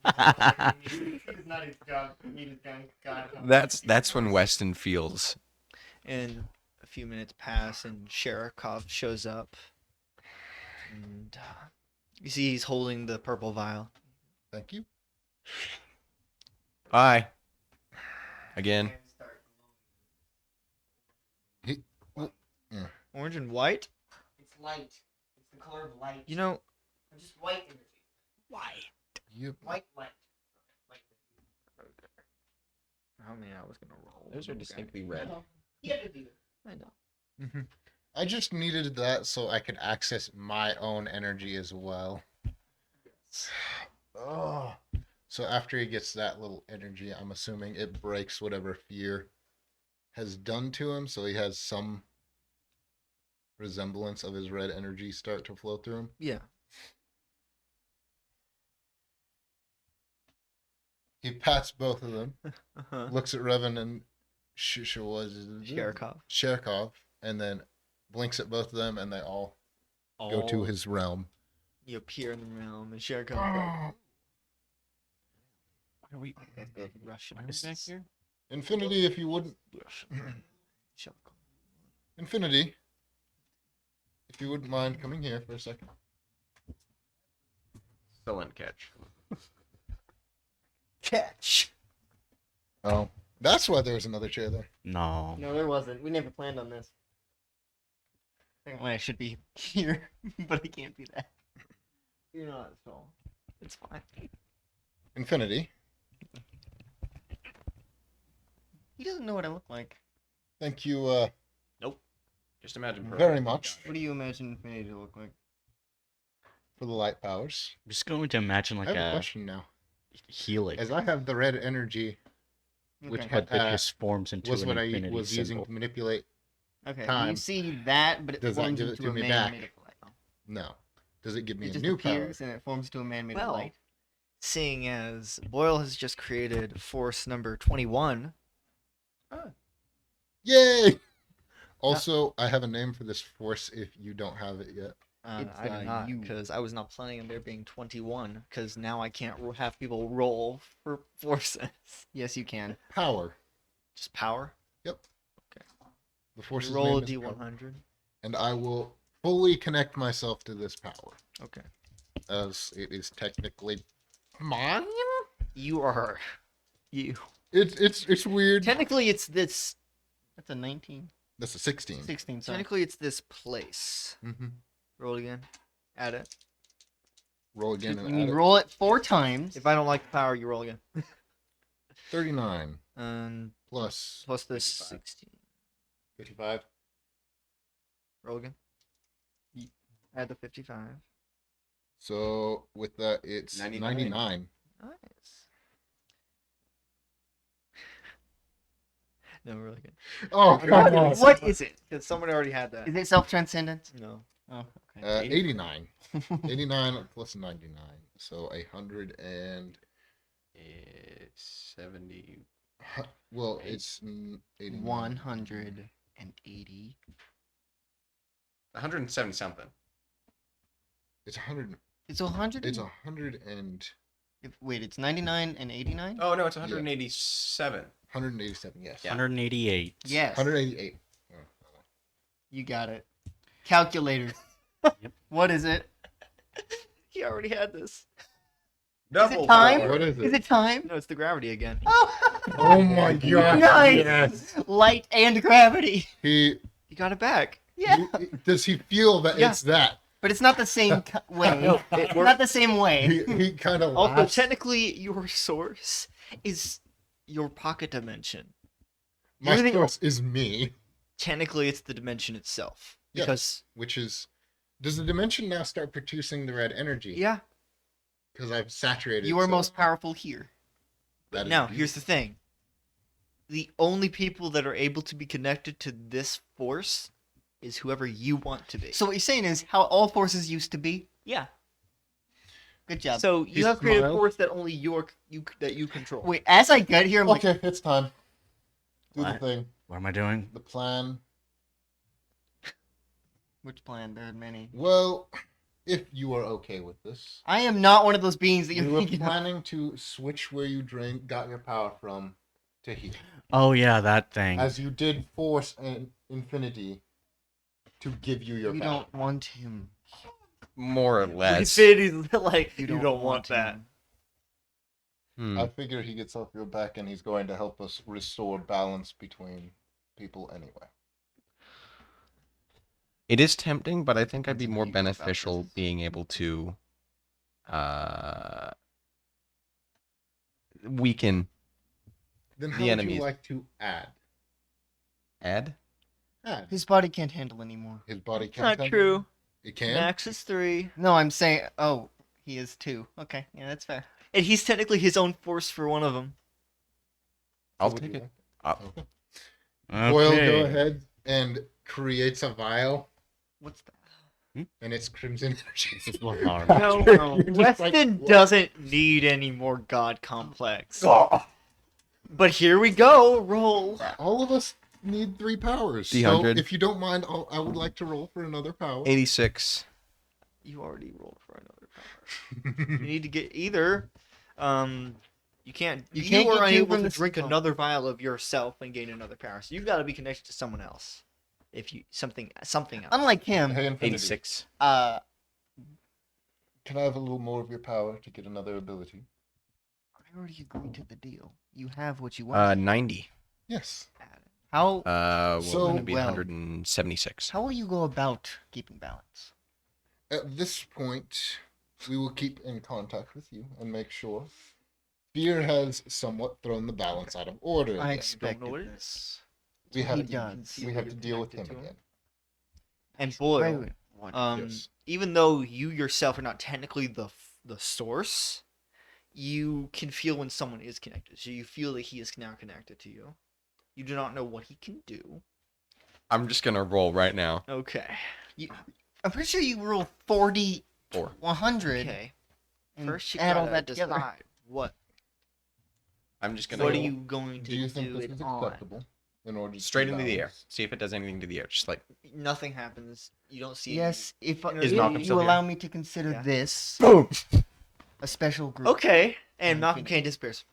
That is not what you need. not his job. He just got That's when Weston feels. And a few minutes pass, and Sherikov shows up. And you see he's holding the purple vial. Thank you. Bye. Again. Orange and white? It's light. It's the color of light. You know, Or just white energy. Yep. White light. I mean, I was going to roll. Those are distinctly red. You have to do it. I know. I just needed that so I could access my own energy as well. Oh. So after he gets that little energy, I'm assuming it breaks whatever fear has done to him, so he has some resemblance of his red energy start to flow through him. Yeah. He pats both of them, Uh-huh. looks at Revan and Sherikov. Sherikov, and then blinks at both of them, and they all go to his realm. You appear in the realm, and Sherikov Why are we Russian. back here? Infinity, if you wouldn't. Sherikov. Infinity, if you wouldn't mind coming here for a second. Still in catch. Catch. Oh, that's why there's another chair there. No. No, there wasn't. We never planned on this. Apparently, I should be here, but I can't be that. You're not so. It's fine. Infinity, He doesn't know what I look like. thank you Just imagine. very much What do you imagine Infinity to look like? for the light powers. I'm just going to imagine I like have a a question now. healing. As I have the red energy, which Okay. had That just forms into was an what I infinity was using symbol. to manipulate. Okay, time. you see that, but it Does that forms give it into to a me man back? made of light. No. Does it give me It a just new power? appears and it forms to a man made Well, of light. Seeing as Boyle has just created force number 21. Yay! Also, I have a name for this force if you don't have it yet. It's, I do not, you. because I was not planning on there being 21, because now I can't have people roll for forces. Yes, you can. Power. Just power. The force's Roll a name is power. D100. And I will fully connect myself to this power, Okay. as it is technically mine. You are. You. It's weird. Technically, it's this. That's a 19. That's a 16. 16, sorry. Technically, it's this place. Mm-hmm. Roll again. Add it. Roll again You and mean add it. roll it 4 times. If I don't like the power, you roll again. 39 And plus plus this 55. 16. 55. Roll again. Add the 55. So with that, it's 99. 99. Nice. No, really good. Oh, come on. What is it? Because someone already had that. Is it self-transcendence? No. Oh, okay. 89. 89 plus 99. So 100 and... It's 70. Well, it's 89. 180. 170 something. It's 100. It's 100? It's 100 and... Wait, it's 99 and 89? Oh no, it's 187. 187, yes. Yeah. 188. Yes. 188. You got it. Calculator. Yep. What is it? He already had this. Double time? What is Is it? it time? No, it's the gravity again. Oh my god. Nice. Yes. Light and gravity. He, You got it back. Yeah. does he feel that Yeah. it's that? But it's not the same way. No, it It's works. not the same way. He kind of Also, laughs. technically, your source is your pocket dimension. My everything- source is me, Technically, it's the dimension itself. Yes. Because, which is... Does the dimension now start producing the red energy? yeah. Because I've saturated You are so most powerful here. that is Now, beautiful. here's the thing. The only people that are able to be connected to this force is whoever you want to be. So what you're saying is how all forces used to be. yeah. Good job. So He you have created a smiled. force that only you control. Wait, as I get here, I'm like, Okay, it's time. Do the What? thing. What am I doing? The plan. which plan? There are many. Well, if you are okay with this, I am not one of those beings that we you're were thinking of. planning to switch where you got your power from to here. Oh yeah, that thing. As you did force an infinity to give you your You power. don't want him. More or less. Infinity's like, You you don't want that. him. Hmm. I figure he gets off your back and he's going to help us restore balance between people anyway. It is tempting, but I think I'd be Depends on more how you feel about beneficial this. being able to weaken Then how The would enemies. you like to add? Ed. Add. His body can't handle anymore. His body It's can't not handle true. it can? Max is 3. No, I'm saying. Oh, he is 2. Okay, yeah, that's fair. And he's technically his own force for one of them. I'll Would take you it. like Uh, Okay. Okay. Boyle, go ahead and creates a vial, What's that? and it's crimson energy. This is one hard. No, You're no. just like, Weston what? doesn't need any more God complex. But here we go. Roll. All of us need 3 powers. So D100. if you don't mind, I would like to roll for another power. 86. You already rolled for another power. You need to get either. You can't. You You, can't are get two unable from to the drink system. another vial of yourself and gain another power. So you've got to be connected to someone else. If you something else. Unlike him, Hey, Infinity, 86. can I have a little more of your power to get another ability? I already agreed to the deal. You have what you want. 90. Yes. How Well, So, then it'd be well- 176. how will you go about keeping balance? At this point, we will keep in contact with you and make sure. Fear has somewhat thrown the balance out of order. I again. expected know what it this. We have He to, does. we have to deal with him again. And Boyle, Wait, wait, what? Yes. even though you yourself are not technically the source, you can feel when someone is connected. So you feel that he is now connected to you. You do not know what he can do. I'm just going to roll right now. Okay. I'm pretty sure you roll 40, 4. 100, Okay. and First, you add all gotta that together. decide what I'm just going to what are go you going to Do you think this it is on? acceptable? In order to straight into the air. balance? See if it does anything to the air. Just like, Nothing happens. You don't see. Yes, if, Is if Malcolm you still here? allow me to consider Yeah. this boom! a special group. Okay. And Malcolm Infinity. Kane disappears.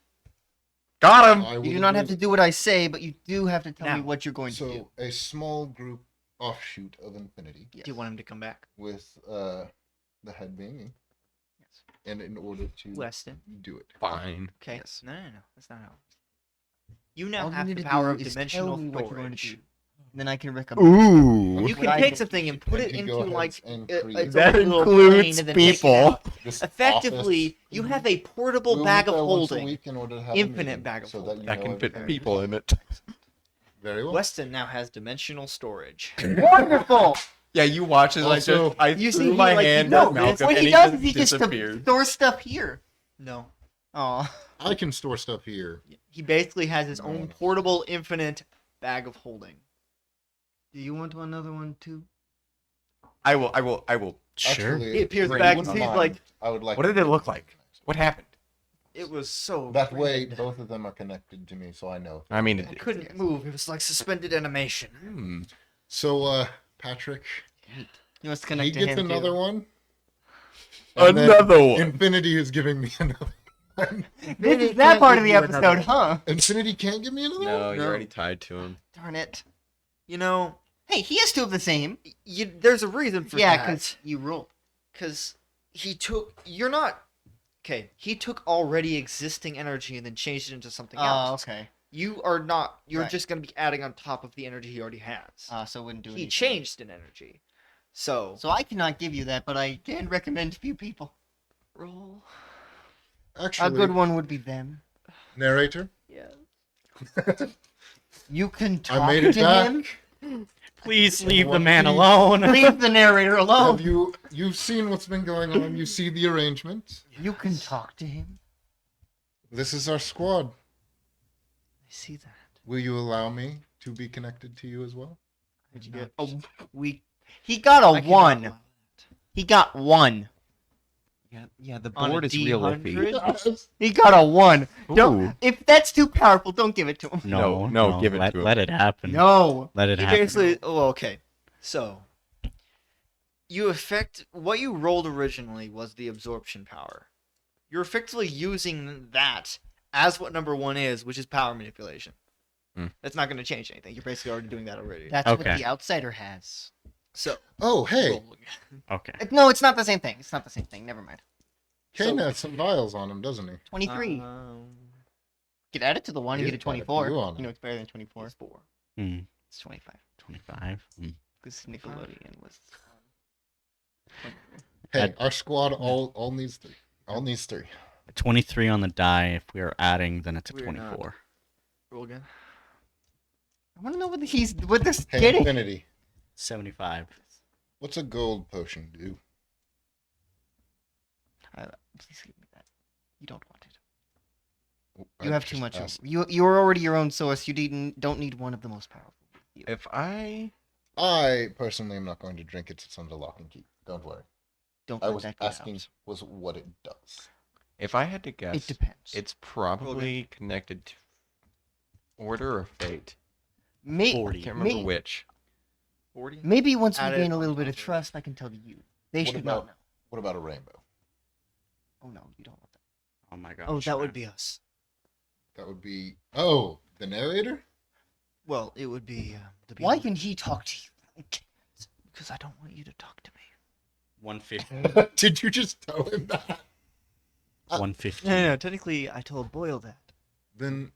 Got him! I You would do not have agree. to do what I say, but you do have to tell me Now. what you're going to do. So, a small group offshoot of Infinity Yes. Do you want him to come back? with the head being me. Yes. And in order to Weston. do it. Fine. Okay. Yes. No. That's not how. You now All you have need the to power do of is tell dimensional me what you're going to storage. do. Then I can recommend. Ooh. You What can I take do. something and put And it he into go ahead like and its create- own That little includes plane and then take it people. out. This Effectively, office, you have a portable we'll bag meet of there once a holding. week in order to have a Infinite meeting bag of so that holding. you That know can fit everything. people in it. Very well. Weston now has dimensional storage. Wonderful. Yeah, you watch as Also, I You threw see, my he, like, hand no, at Malcolm what and he does just is he just disappeared. stores stuff here. No. Oh, I can store stuff here. He basically has his No. own portable infinite bag of holding. do you want another one too? I will. Sure. Actually, He appears if back you and wouldn't he's mind, like, I would like. What to did it look recognize like? it. What happened? it was so That way, red. both of them are connected to me, so I know. I mean, It couldn't move. It was like suspended animation. Hmm. So, Patrick, He wants to he connect to gets him another too. one. And then Another one. Infinity is giving me another one. This is that part of the episode, huh? Infinity can't give me another No, one? you're No. already tied to him. Darn it. You know, Hey, he has two of the same. there's a reason for Yeah, that. because you roll. Because he took. You're not. Okay, he took already existing energy and then changed it into something Oh, else. okay. You are not. You're Right. just going to be adding on top of the energy he already has. So it wouldn't do He anything. changed an energy. So. So I cannot give you that, but I can recommend a few people. Roll. Actually, A good one would be them. narrator. Yeah. You can I talk made it to back. him. Please leave the One man piece. alone. Leave the narrator Have alone. you've seen what's been going on? You see the arrangement. You can talk to him. This is our squad. I see that. Will you allow me to be connected to you as well? Did you get? He got I a cannot one. allow that. He got one. Yeah, the On a board is real iffy. D100? He got a one. Ooh. Don't. If that's too powerful, don't give it to him. No, give it let, to him. Let it happen. No. Let it He happen. basically. Oh, okay. So. what you rolled originally was the absorption power. You're effectively using that as what number 1 is, which is power manipulation. That's not going to change anything. You're basically already doing that already. That's Okay. what the outsider has. So Oh, hey, roll again. Okay. No, it's not the same thing. It's not the same thing. Never mind. Kane has some vials on him, doesn't he? 23. Um, Get added to the one, you He's get a got a 24. few on You know him. it's better than 24. it's 4. Hmm. It's 25. 25. Because Nickelodeon was. Hey, our squad all needs 3. All needs 3. 23 on the die. If we are adding, then it's a We're not. 24. Roll again. I want to know what this Hey, getting. Infinity. 75. What's a gold potion do? Please give me that. You don't want it. Oh, You I have too just much. asked. You're already your own source. You don't need one of the most powerful. If I I personally am not going to drink it. It's under lock and key. Don't worry. Don't I let was that go asking out. was what it does. if I had to guess, It depends. it's probably connected to order or fate. 40. I can't remember which. 40. Maybe once we Add it gain a on little bit top of of it. trust, I can tell you. They What should about- not know. What about a rainbow? Oh no, you don't want that. Oh my gosh. Oh, that would man. be us. That would be the narrator. Well, it would be the. Why being- can he talk to you? I can't. Because I don't want you to talk to me. 150. Did you just tell him that? 150. No. Technically, I told Boyle that. Then,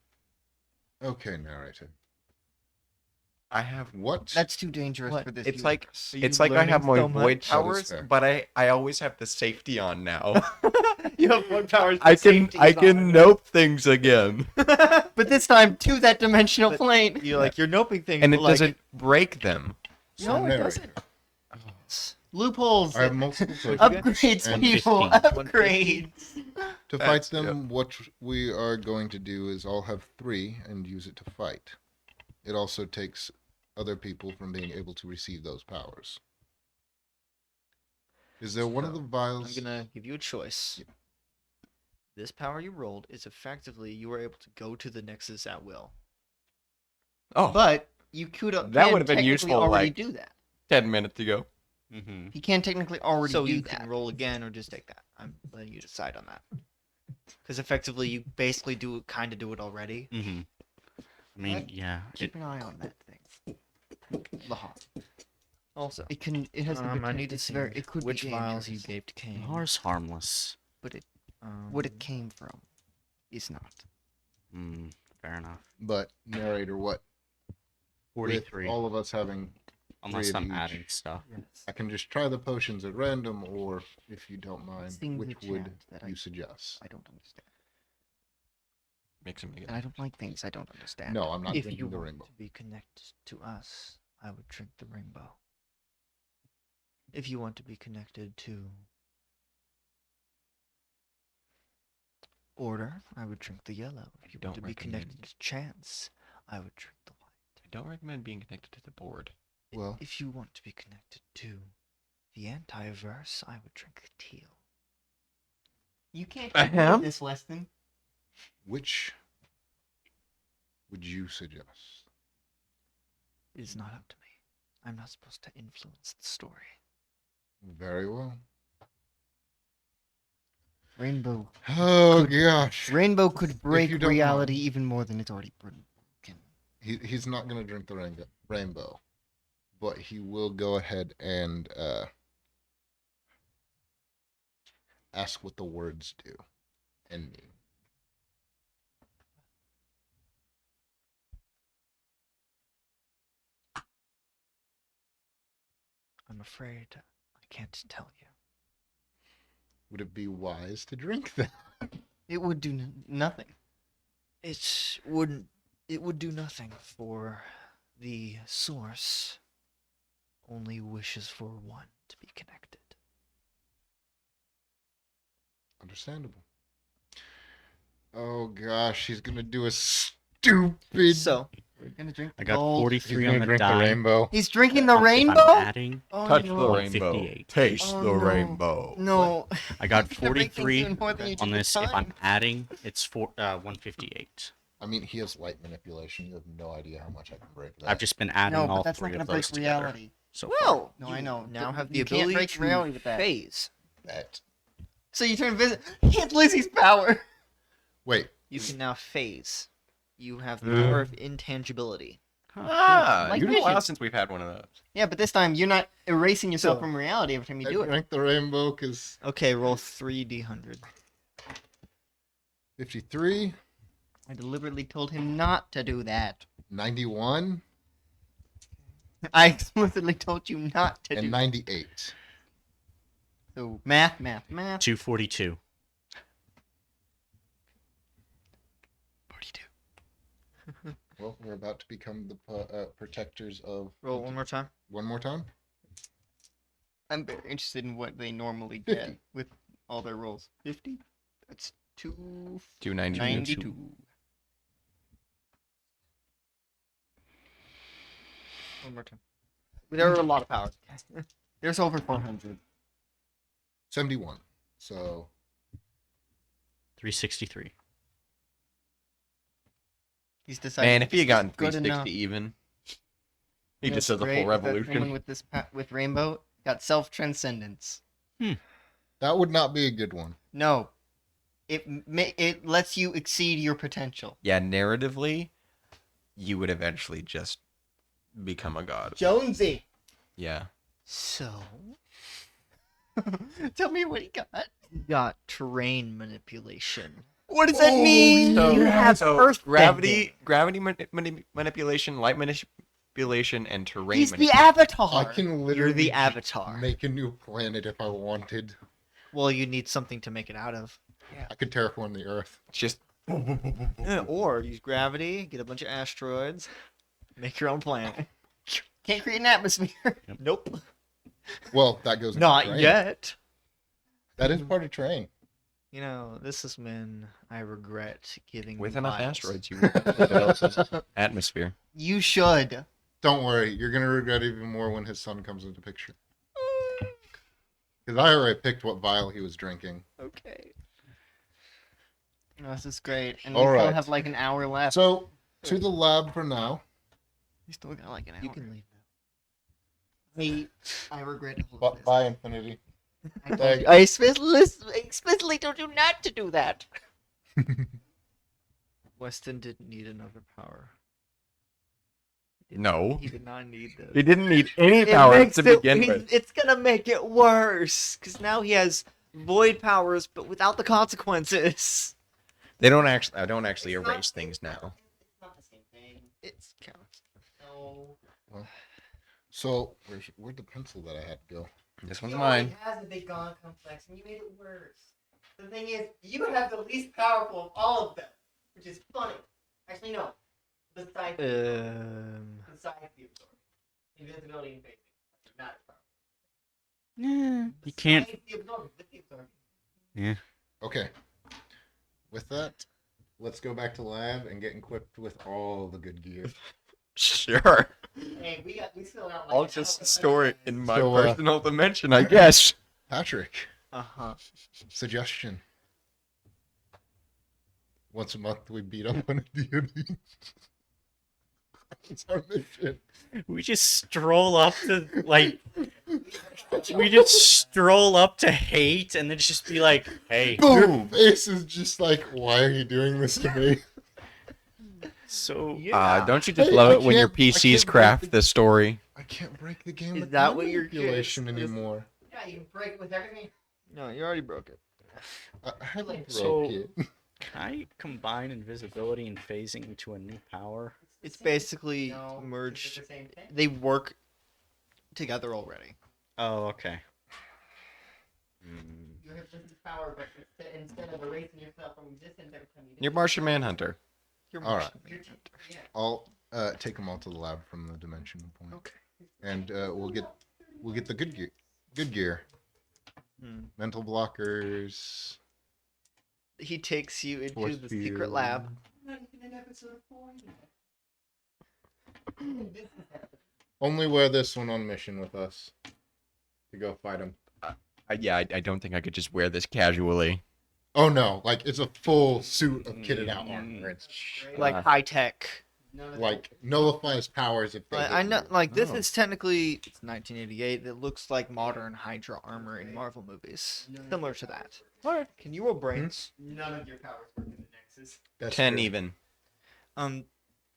okay, narrator. I have What? That's too dangerous What? for this. It's like universe. you it's like I have my learning so void much? That is powers, fair. but I always have the safety on now. You have 1 power. I can nope things again, But this time to that dimensional But- plane. You're noping things, and but it like, doesn't break them. So No, it narrator. doesn't. Loopholes. I have multiple tokens. Upgrades, And people. 150. Upgrades. To That's- fight them, what we are going to do is all have 3 and use it to fight. It also takes other people from being able to receive those powers. Is there one of the So, vials? I'm gonna give you a choice. Yep. This power you rolled is effectively you were able to go to the Nexus at will. Oh, But you could. That can would've been technically useful, Already like- do that. 10 minutes ago. Mm-hmm. He can technically already So do you that. can roll again or just take that. I'm letting you decide on that. Because effectively, you basically do it already. Mm-hmm. I mean, yeah. Keep an eye on that thing. Lahar. Also, It can. It has. the I poten- need to it's see very, it could which be vials you dangerous. gave to Kane. Lahar's harmless. But it, Um, what it came from, is not. Fair enough. But narrator, what? With 43. all of us having, Unless 3 of I'm each. adding stuff. Yes. I can just try the potions at random, or if you don't mind, Things which that would chance that you suggest? I don't understand. Mix them And together. I don't like things I don't understand. No, I'm not If drinking you the want rainbow. to be connected to us, I would drink the rainbow. If you want to be connected to order, I would drink the yellow. If you want Don't to be recommend- connected to chance, I would drink the white. I don't recommend being connected to the board. Well, If you want to be connected to the anti-verse, I would drink the teal. You can't Ahem. do this, Weston. which would you suggest? It is not up to me. I'm not supposed to influence the story. Very well. Rainbow. Oh gosh. Rainbow could you break don't reality mind. even more than it's already broken. He's not gonna drink the rainbow, but he will go ahead and ask what the words do and mean. I'm afraid I can't tell you. Would it be wise to drink them? It would do nothing. It wouldn't. It would do nothing for the source. Only wishes for one to be connected. Understandable. Oh gosh, he's gonna do a stupid. So We're gonna drink the I got gold. he's 43 gonna on the drink the die. rainbow. He's drinking the If I'm rainbow? adding, Oh, Touch no. the rainbow. 58. Taste Oh, the no. rainbow. No. I got You're gonna break things 43 even more than you on did this. this If I'm time. adding, it's 158. I mean, he has light manipulation. You have no idea how much I can break that. I've just been adding No, all but that's not three gonna of break those together. reality. so Well, No, you I know. now But have the you can't ability break reality with to that. phase. Bet. So you turn invisible. It's Lizzie's power. Wait. You can now phase. You have the Mm. power of intangibility. Ah, Like it's been a while vision. since we've had one of those. Yeah, but this time you're not erasing yourself So- from reality every time you I do it. drank the rainbow because Okay, roll 3d100. 53, I deliberately told him not to do that. 91, I explicitly told you not to and do. 98. So math. 242. 42. Well, we're about to become the protectors of. Roll one more time. One more time. I'm very interested in what they normally 50. get with all their rolls. 50? That's 292. 292. One more time. There are a lot of powers. There's over 400. 71. So 363. He's decided. Man, if he had gotten good 360 enough. even, he You know just what's does a great full is that someone revolution. with this with Rainbow got self transcendence. that would not be a good one. No, it lets you exceed your potential. Yeah, narratively, you would eventually just become a god. Jonesy, Yeah. So, tell me what he got. you got terrain manipulation. What does that mean? So, You have earth gravity manipulation, light manipulation, and terrain He's the manipulation. avatar. I can literally You're the just avatar. make a new planet if I wanted. Well, you need something to make it out of. I could terraform the Earth. Just Or use gravity, get a bunch of asteroids, make your own planet. Can't create an atmosphere. Nope. Well, that goes. into Not terrain. yet. That is part of terrain. You know, this is when I regret giving with you enough files. asteroids, you would develop an atmosphere. You should. Don't worry, you're gonna regret even more when his son comes into picture. Because I already picked what vial he was drinking. Okay. Oh, this is great. And All we still right. have like an hour left. So to the lab for now. We still got like an hour. You can leave I regret all Bye, of this. bye Infinity. I Thank- I explicitly told you not to do that. Weston didn't need another power. No. He did not need this. He didn't need any It power makes to it- begin he- with. It's gonna make it worse because now he has void powers, but without the consequences. They don't actually. I don't actually It's not- erase things now. It's not the same thing. It's counts. No. So where'd the pencil that I had go? This one's He mine. already has a big God complex, and you made it worse. The thing is, you have the least powerful of all of them, which is funny. Actually, no. Besides the absorb. Invisibility and phasing. Not as powerful. You can't. Besides the absorb, with the absorb. Okay. With that, let's go back to lab and get equipped with all the good gear. Sure. Hey, we still got like I'll an just hour store it left. in my So, personal dimension, I guess. Patrick, Uh-huh. suggestion. Once a month we beat up on a deity. It's our mission. We just stroll up to like. We just stroll up to hate and then just be like, "Hey, Your face is just like, why are you doing this to me? so Don't you just Hey, love I it when your can't- I PCs can't craft break the story? I can't break the game Is with that what you're manipulation curious- anymore. Yeah, you can break with everything. No, you already broke it. I haven't So- broke it. can I combine invisibility and phasing into a new power?" It's basically No, it's merged. the same thing. They work together already. Oh, okay. You have this power, but instead of erasing yourself from existence every time you do You're it, Martian Manhunter. You're All right. Martian. yeah. I'll take them all to the lab from the dimension point. Okay. And we'll get the good gear. Good gear. Hmm. Mental blockers. He takes you into Force the secret field. lab. Not even in episode 4 yet. This is happening. Only wear this one on mission with us to go fight him. I don't think I could just wear this casually. Oh no, like it's a full suit of kitted out armor. It's Like high tech. like nullify his powers if they. Like, hit I know, you. like this Oh. is technically it's 1988. It looks like modern Hydra armor in Marvel movies, similar to that. What? Can you roll brains? None of your powers work in the Nexus. That's 10 true. even.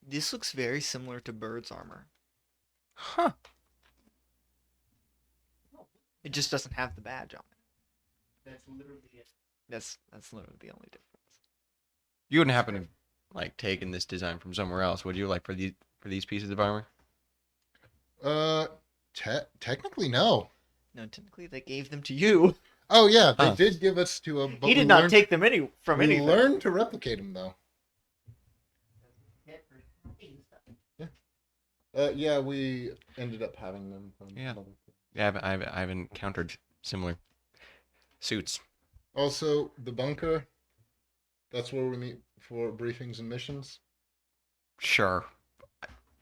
This looks very similar to Bird's armor. Huh. It just doesn't have the badge on it. That's literally it. That's literally the only difference. You wouldn't happen to like taken this design from somewhere else, would you? Like for these pieces of armor? Technically no. No, technically they gave them to you. Oh yeah, they Huh. did give us to him. But He did not take them from We anything. learned to replicate him though. Get for hacking stuff. Yeah, we ended up having them. From Yeah. other- Yeah, I've encountered similar suits. Also, the bunker. That's where we meet for briefings and missions. Sure.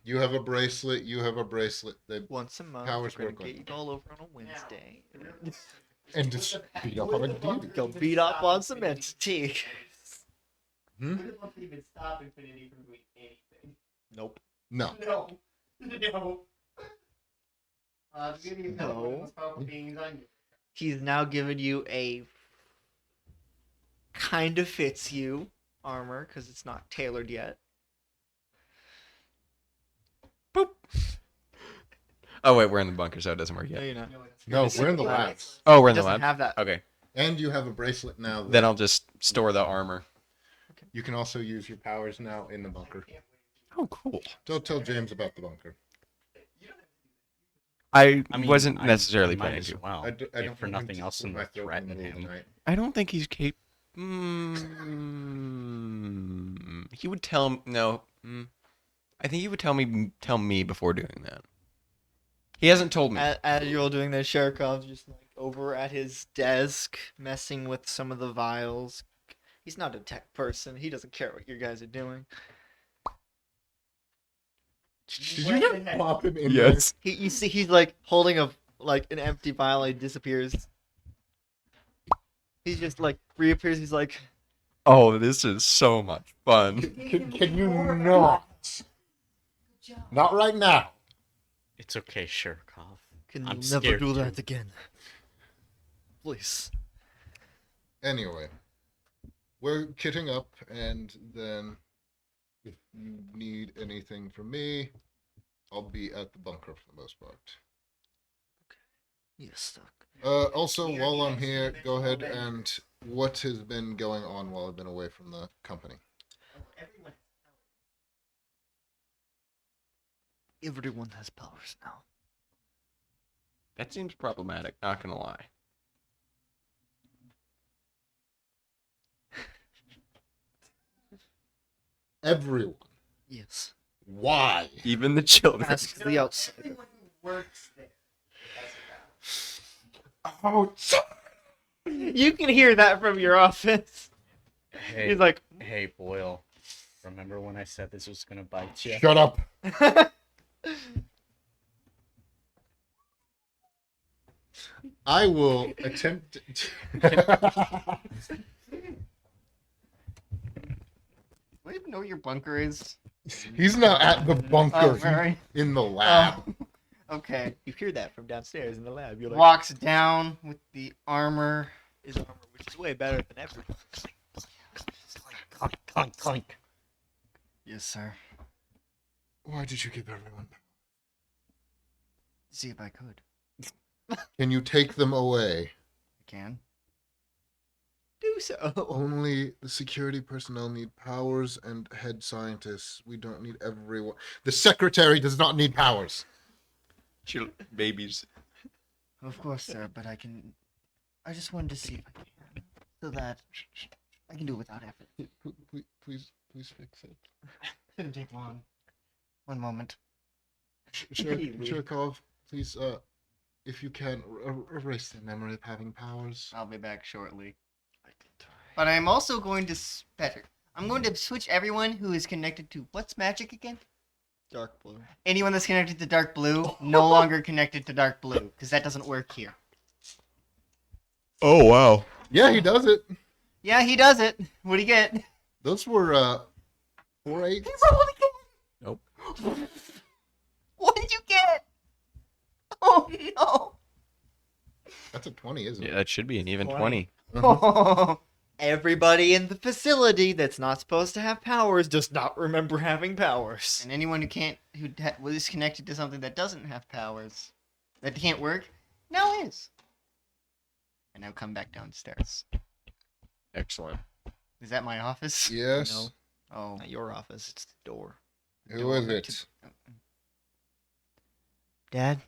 You have a bracelet. You have a bracelet. They Once a month, Powers we're gonna work get like you all over on a Wednesday. and just beat up on a dude. Go beat up on some entity. Hmm? Would it even stop Infinity from doing anything? Nope. No. No. No. Give you one of the No. most powerful beings on you. He's now given you a kind of fits you armor because it's not tailored yet. Boop. Oh wait, we're in the bunker, so it doesn't work No, yet. you're not. No, It's we're in the labs. labs. Oh, we're It in the doesn't lab. have that. Okay, And you have a bracelet now. then I'll just store the armor. You can also use your powers now in the bunker. Oh, cool. Don't tell James about the bunker. I I mean, wasn't I- necessarily I might planning as to. well. I don't if want for him nothing to else split in my the throat threat in the middle of the him. night. I don't think he's capable. He would tell no. I think he would tell me before doing that. He hasn't told me. As you're all doing this, Sherkov's just like over at his desk, messing with some of the vials. He's not a tech person. He doesn't care what you guys are doing. Did you just pop him in You see, he's like holding an empty vial. He disappears. He just like reappears. He's like, Oh, this is so much fun. there? Can you not? Not right now. It's okay, Shirkov. "Can I'm you never scared do too. that again, please?" Anyway, we're kitting up, and then if you need anything from me, I'll be at the bunker for the most part. You're stuck. Also, while I'm here, go ahead and what has been going on while I've been away from the company? Everyone. Everyone has powers now. That seems problematic. Not gonna lie. Everyone. Yes. Why? Even the children. Ask the outsider. Everyone who works there. Oh, You can hear that from your office. Hey, He's like, hey, Boyle. Remember when I said this was gonna bite you? shut up. I will attempt. Do I even know what your bunker is? He's not at the bunker. Oh, He's right. in the lab. Okay. you hear that from downstairs in the lab. You're like, Walks down with the armor. his armor, which is way better than everyone. Clink, clink, clink. Yes, sir. Why did you give everyone? See if I could. Can you take them away? I can. Do so. Only the security personnel need powers and head scientists. We don't need everyone. The secretary does not need powers. Babies. Of course, sir, but I can. I just wanted to see if I can. So that I can do it without effort. Please fix it. Shouldn't take long. One moment. Shirkov, please, if you can, erase the memory of having powers. I'll be back shortly. But I'm also going to better. I'm going to switch everyone who is connected to what's magic again? Dark blue. Anyone that's connected to dark blue, no longer connected to dark blue, because that doesn't work here. Oh wow. Yeah, he does it. Yeah, he does it. What do you get? Those were 4 8s. He rolled again. What did you get? Oh no! That's a 20, isn't Yeah, it? that should be an even 20. 20. Everybody in the facility that's not supposed to have powers does not remember having powers. And anyone who was connected to something that doesn't have powers, that can't work, now is. And now come back downstairs. Excellent. Is that my office? Yes. No. Oh. Not your office, it's the door. Who is it? Dad?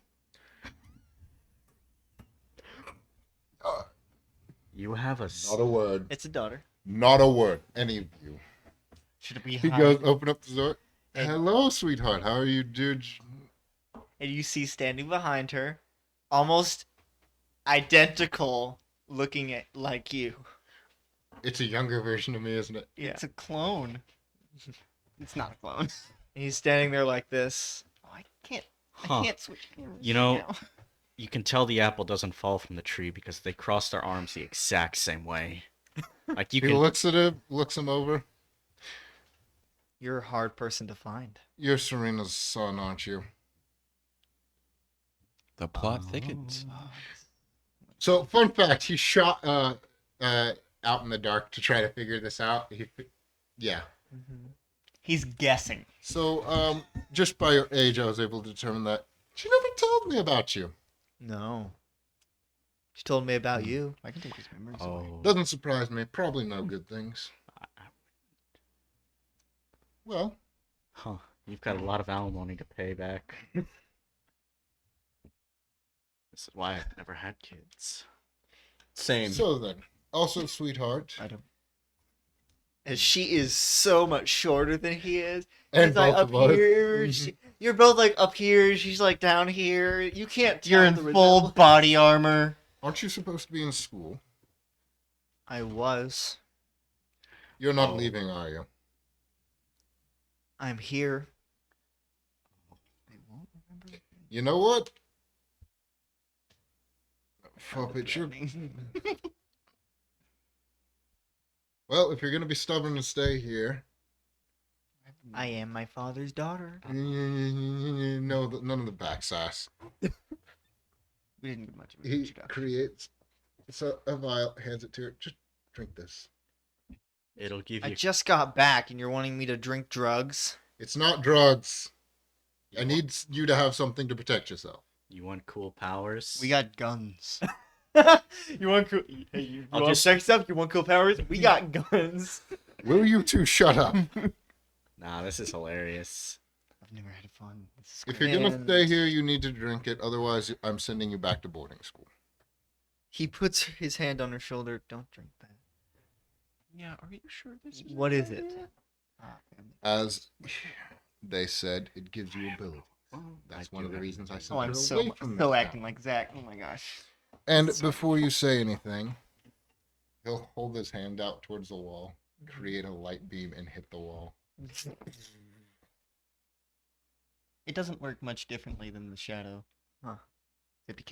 You have a. Not a word. It's a daughter. Not a word. Any of you. Should it be He high? goes, open up the door. Hey. Hello, sweetheart. How are you, dude? And you see standing behind her, almost identical looking at like you. It's a younger version of me, isn't it? Yeah. It's a clone. It's not a clone. And he's standing there like this. Oh, I can't Huh. switch cameras. You know- now. You can tell the apple doesn't fall from the tree because they cross their arms the exact same way. Like you He can. looks at him, looks him over. You're a hard person to find. You're Serena's son, aren't you? The plot thickens. So, fun fact: he shot out in the dark to try to figure this out. Yeah. He's guessing. So, just by your age, I was able to determine that she never told me about you. No. She told me about you. I can take his memories away. Oh. Doesn't surprise me. Probably no good things. Well, Huh. You've got a lot of alimony to pay back. This is why I've never had kids. Same. so then, also, sweetheart, I don't. And she is so much shorter than he is. and He's like both up of us. here. You're both like up here. She's like down here. You can't tell You're in the full resemblance. body armor. Aren't you supposed to be in school? I was. You're not Oh. leaving, are you? I'm here. They won't remember. You know what? Fuck it, you're... Well, if you're gonna be stubborn and stay here, I am my father's daughter. no, none of the backsass. We didn't get much of an He introduction. creates a vial, hands it to her. Just drink this. It'll give I you. just got back and you're wanting me to drink drugs? It's not drugs. I need you to have something to protect yourself. You want cool powers? We got guns. You want cool? Hey, you I'll want just- sex stuff? You want cool powers? We got guns. Will you two shut up? Nah, this is hilarious. I've never had fun. This is If great. you're gonna And- stay here, you need to drink it. Otherwise, I'm sending you back to boarding school. He puts his hand on her shoulder. Don't drink that. Yeah, are you sure this is What is it? Ah, family. As they said, it gives you ability. That's I one do of the have- reasons I sent Oh, her I'm away from so this acting town. like Zach. Oh my gosh. And before you say anything, he'll hold his hand out towards the wall, create a light beam, and hit the wall. It doesn't work much differently than the shadow. Huh. Except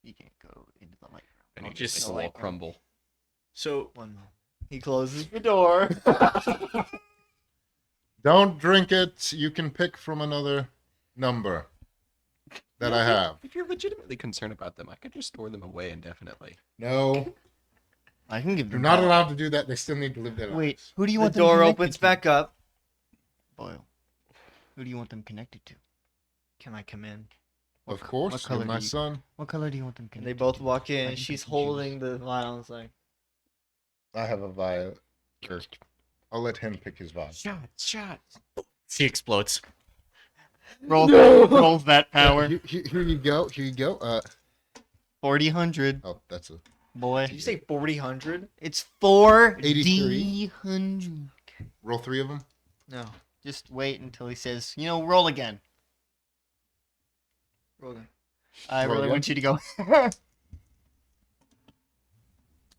you can't go into the light room. And Oh, it just it's makes a the wall light room. crumble. So One moment. He closes the door. Don't drink it. You can pick from another number that I have. If you're legitimately concerned about them, I could just store them away indefinitely. No, I can give you're them not back. allowed to do that. They still need to live their Wait, lives. who do you The want them door connected opens to? back up. Boyle. Who do you want them connected to? Can I come in? Of what course, color you're my do you- son. What color do you want them And connected they both to? walk in. I And can she's pick and choose. holding the vial. And it's like, I have a vial. Or I'll let him pick his vial. Shots. she explodes. Rolls that power. Here you go. Here you go. 40-100. Oh, that's a. Boy. did you say 40-100? It's 4 83. D100. Roll 3 of them. No. Just wait until he says, roll again. Roll again. I Roll really again? want you to go.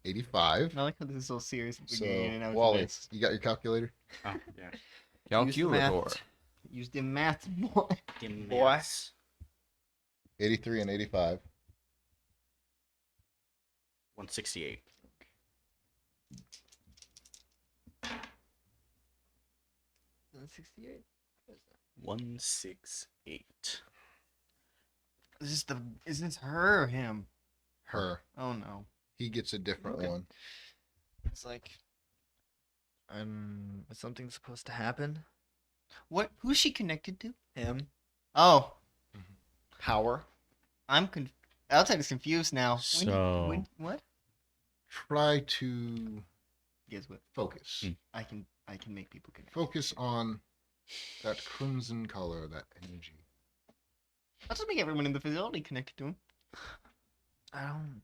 85. I like how this is so serious. At the So, beginning and I was Wally, advanced. you got your calculator? Oh, yeah. Calculator. Use the math, boy. Boy. 83 and 85. 168. 168. Is this her or him? Her. Oh no. He gets a different Okay. one. It's like, is something supposed to happen? What? Who's she connected to? Him? Oh, Power? Outsider's confused now. So- What? Try to Guess what? focus. I can make people connect. Focus on that crimson color, that energy. I'll just make everyone in the facility connected to him. I don't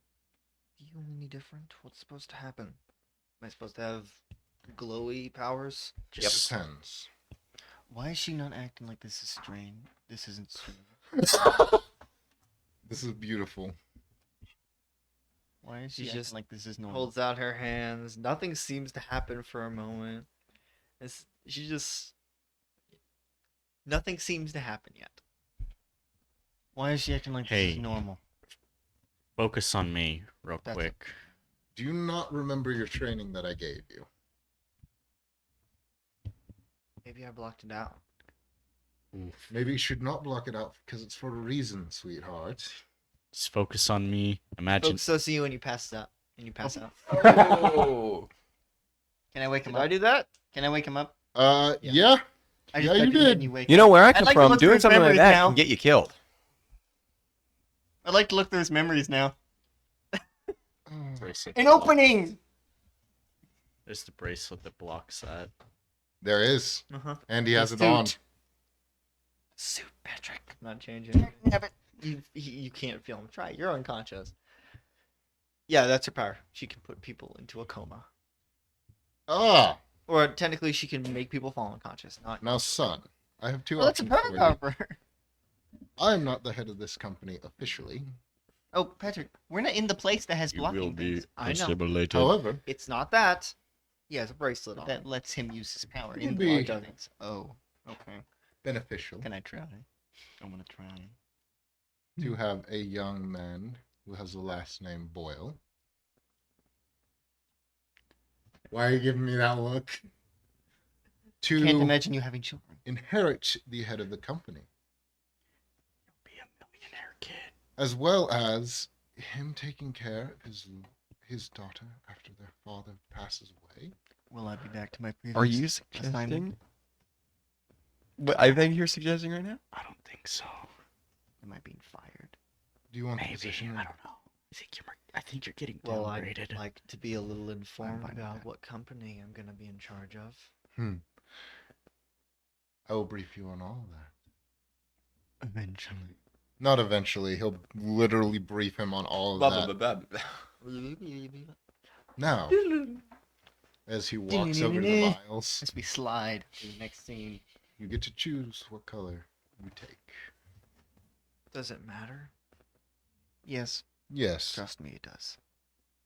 feel any different. What's supposed to happen? Am I supposed to have glowy powers? Just Depends. Why is she not acting like this is strange? This isn't strange. This is beautiful. Why is she She acting just like this is normal? Holds out her hands. Nothing seems to happen for a moment. Nothing seems to happen yet. Why is she acting like this Hey. is normal? focus on me real That's quick. Do you not remember your training that I gave you? Maybe I blocked it out. Maybe you should not block it out because it's for a reason, sweetheart. Just focus on me. Imagine. Folks, so see you when you pass out. When you pass out. Oh. Can I wake him Did up? I do that? Can I wake him up? Yeah. I Yeah, you touched him did. and you wake You know where I I'd come like to from, look through doing his something like memories that now. can get you killed. I'd like to look through his memories now. Bracelet An that blocks- opening! There's the bracelet that blocks that. There is. Uh-huh. And he has His it on. suit. Suit, Patrick. Not changing. Have it. You can't feel him. Try. You're unconscious. Yeah, that's her power. She can put people into a coma. Ah, Or technically, she can make people fall unconscious. Not. now, son, I have two Well, that's a options perfect for you. power for her. I am not the head of this company officially. Oh, Patrick, we're not in the place that has blocking things. I know. assimilated. However, It's not that. He has a bracelet on. That lets him use his power Would in be- blocking things. Oh, okay. beneficial Can I try? I want to try. to have a young man who has the last name Boyle. Why are you giving me that look? To Can't imagine you having children. inherit the head of the company, Be a millionaire kid. as well as him taking care of his daughter after their father passes away. Will I be back to my previous Are you assignment? suggesting? What I think you're suggesting right now? I don't think so. Am I being fired? Do you want the Maybe. position? I don't know. I think you're getting Well, I'd downgraded. like to be a little informed fine with about that. what company I'm gonna be in charge of. I will brief you on all of that. Eventually. Not eventually. He'll literally brief him on all of that. Now, as he walks over to the vials, As we slide to the next scene. you get to choose what color you take. Does it matter? Yes, Yes. trust me, it does.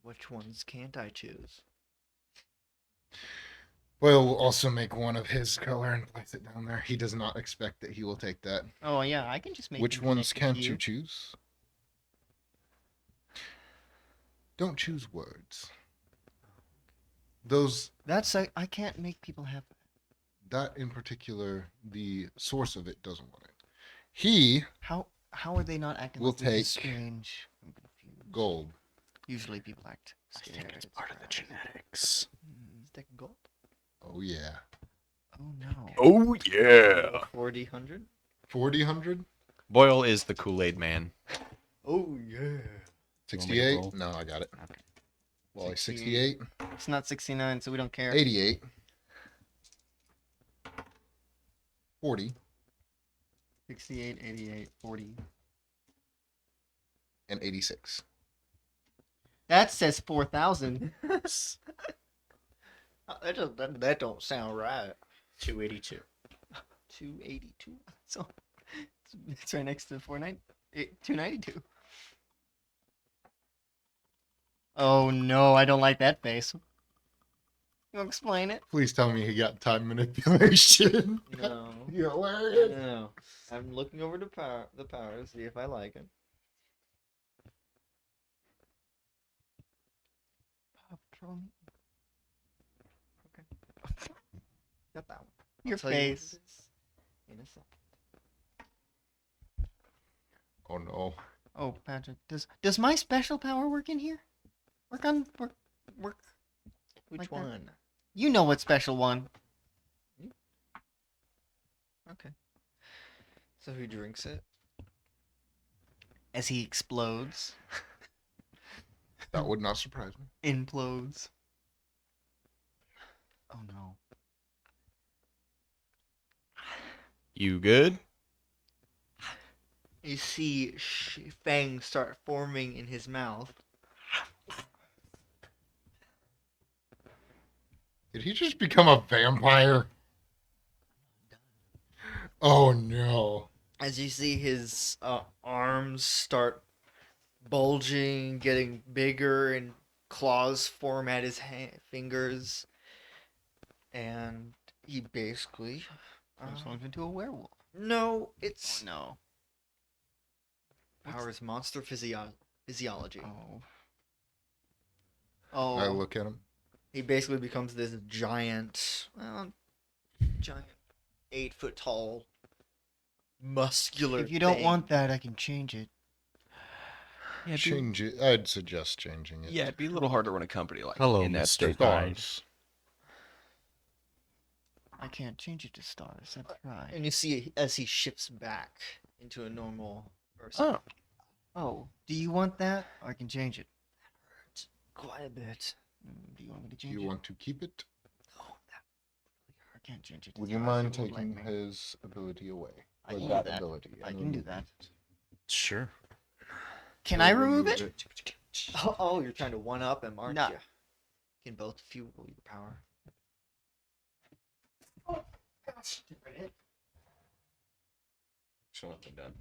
Which ones can't I choose? Boyle will also make one of his color and place it down there. He does not expect that he will take that. Oh yeah, I can just make. Which them ones connected can't to you choose? Don't choose words. Those That's I can't make people happy. that in particular, the source of it doesn't want it. He How are they not acting We'll like this is take strange? I'm confused. gold. Usually people act I scared. think it's part of the genetics. Is that gold? Oh yeah. Oh no. Oh yeah. 40, 40, Boyle is the Kool-Aid man. Oh yeah. 68. roll? No, I got it. Okay. Well, 68, It's not 69, so we don't care. 88, 40, 68, 88, 40. and 86. That says 4,000. That don't sound right. 282. 282. So it's right next to 292. Oh no, I don't like that face. You explain it? Please tell me he got time manipulation. No. You're hilarious. No. I'm looking over the power, see if I like it. Paw Patrol me. Got that one. Your Tell you what it face. is in a second. Oh, Patrick, does my special power work in here? Work. Which Like that. one? You know what special one? Okay. So who drinks it? As he explodes, That would not surprise me. implodes. Oh no. You good? You see fangs start forming in his mouth. Did he just become a vampire? Oh no. As you see his arms start bulging, getting bigger, and claws form at his fingers. And he basically... Transforms into a werewolf. no, Oh it's no. powers monster physiology. Oh. Oh. I look at him. He basically becomes this giant, 8 foot tall, muscular. If you don't thing. want that, I can change it. Yeah, Change it. I'd suggest changing it. yeah, it'd be a little hard to run a company like Hello, in that Mr. state. Stars. I can't change it to stars. I tried. And you see as he shifts back into a normal person. Oh, Oh, do you want that? I can change it. Quite a bit. Do you want me to Do change you it? want to keep it? Oh, I can't change it. to Would you stars, mind it won't let taking me. his ability away? I Or can do that. ability. I and can do remove that. it. Sure. Can Or I remove it? Oh, you're trying to one up him, aren't No. you? Can both fuel your power. Oh, gosh, darn it. still nothing done.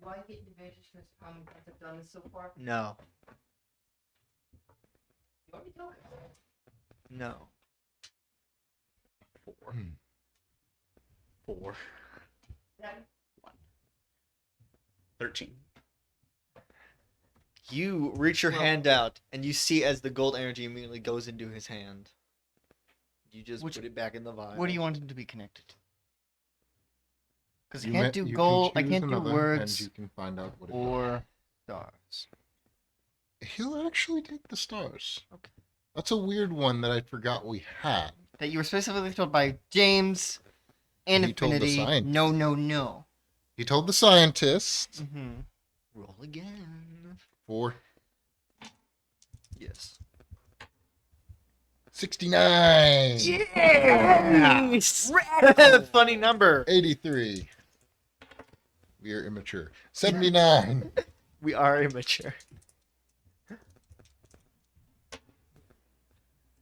Do I get advantage for how many times I've done this so far? No. You already told me. No. 4. Hmm. 4. 7. 13. You reach your hand out, and you see as the gold energy immediately goes into his hand. You just Which- put it back in the vial. What do you want him to be connected to? Because I You can't ma- do you gold. I choose can't do another, words and you can find out what it or stars. does. He'll actually take the stars. Okay. That's a weird one that I forgot we had. That you were specifically told by James and He told the Infinity. scientist. No. He told the scientist Mm-hmm. Roll again. for Yes. 69. Yes! Funny number. 83. We are immature. 79. We are immature.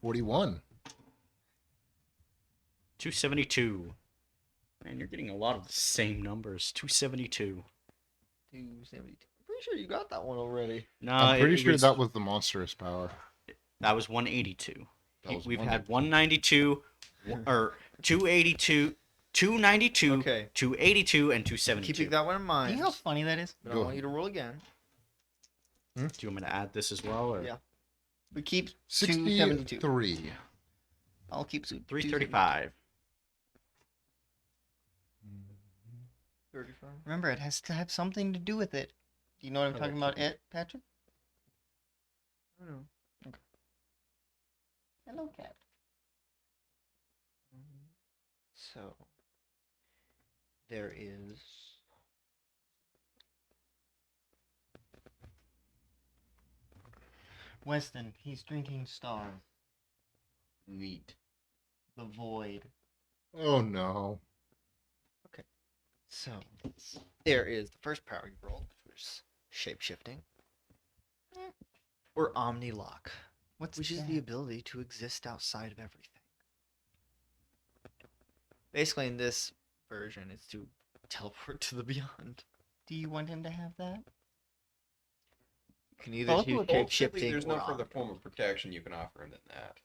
41. 272. Man, you're getting a lot of the same numbers. 272. 272. Pretty sure you got that one already. No, I'm pretty it sure was, that was the monstrous power. that was 182. That was We've 182. had 192, or 282, 292, Okay. 282, and 272. Keeping that one in Do mind. you know how funny that is? But I Go want ahead. you to roll again. Do you want me to add this as well? Or? Yeah. We keep 272. 63. I'll keep 335. 35. Remember, it has to have something to do with it. Do you know what I'm Oh, talking about, it, Patrick? I don't know. Hello, cat. So, there is. Weston, he's drinking stars. Neat. The void. Oh no. So, there is the first power you rolled, which was shape shifting. Or Omni Lock, What's which is that? the ability to exist outside of everything. Basically, in this version, it's to teleport to the beyond. Do you want him to have that? You can either Both do would- shape shifting There's or no further Omni. form of protection you can offer him than that.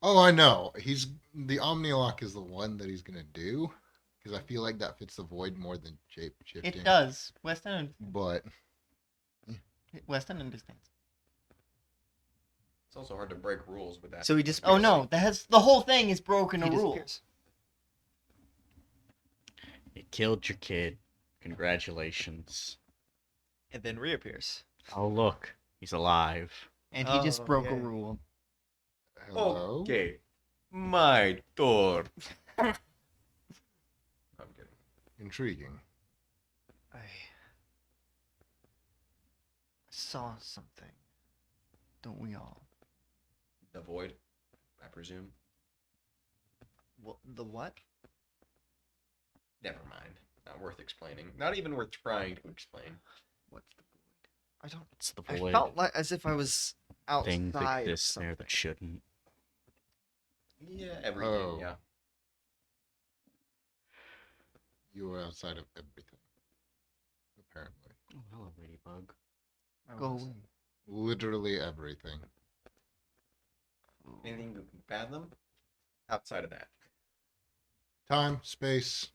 Oh, I know. He's the Omnilock is the one that he's gonna do because I feel like that fits the void more than shape shifting. It does. Weston But understands. It's also hard to break rules with that. So he just. Oh no, the whole thing is broken He a rule. disappears. You killed your kid. Congratulations. and then reappears. Oh, look. He's alive. And he just broke a yay. rule. Hello. Okay. My door. I'm kidding. Intriguing. I saw something. Don't we all? The void, I presume. The what? Never mind. Not worth explaining. Not even worth trying to explain. What's the void? I don't. It's the I void. felt like as if I was Things outside. Of exist there that shouldn't. Yeah, every Oh. game, yeah. You are outside of everything. Apparently. Oh, hello, Ladybug. something. Go away. Literally everything. Anything you can fathom outside of that. Time, space,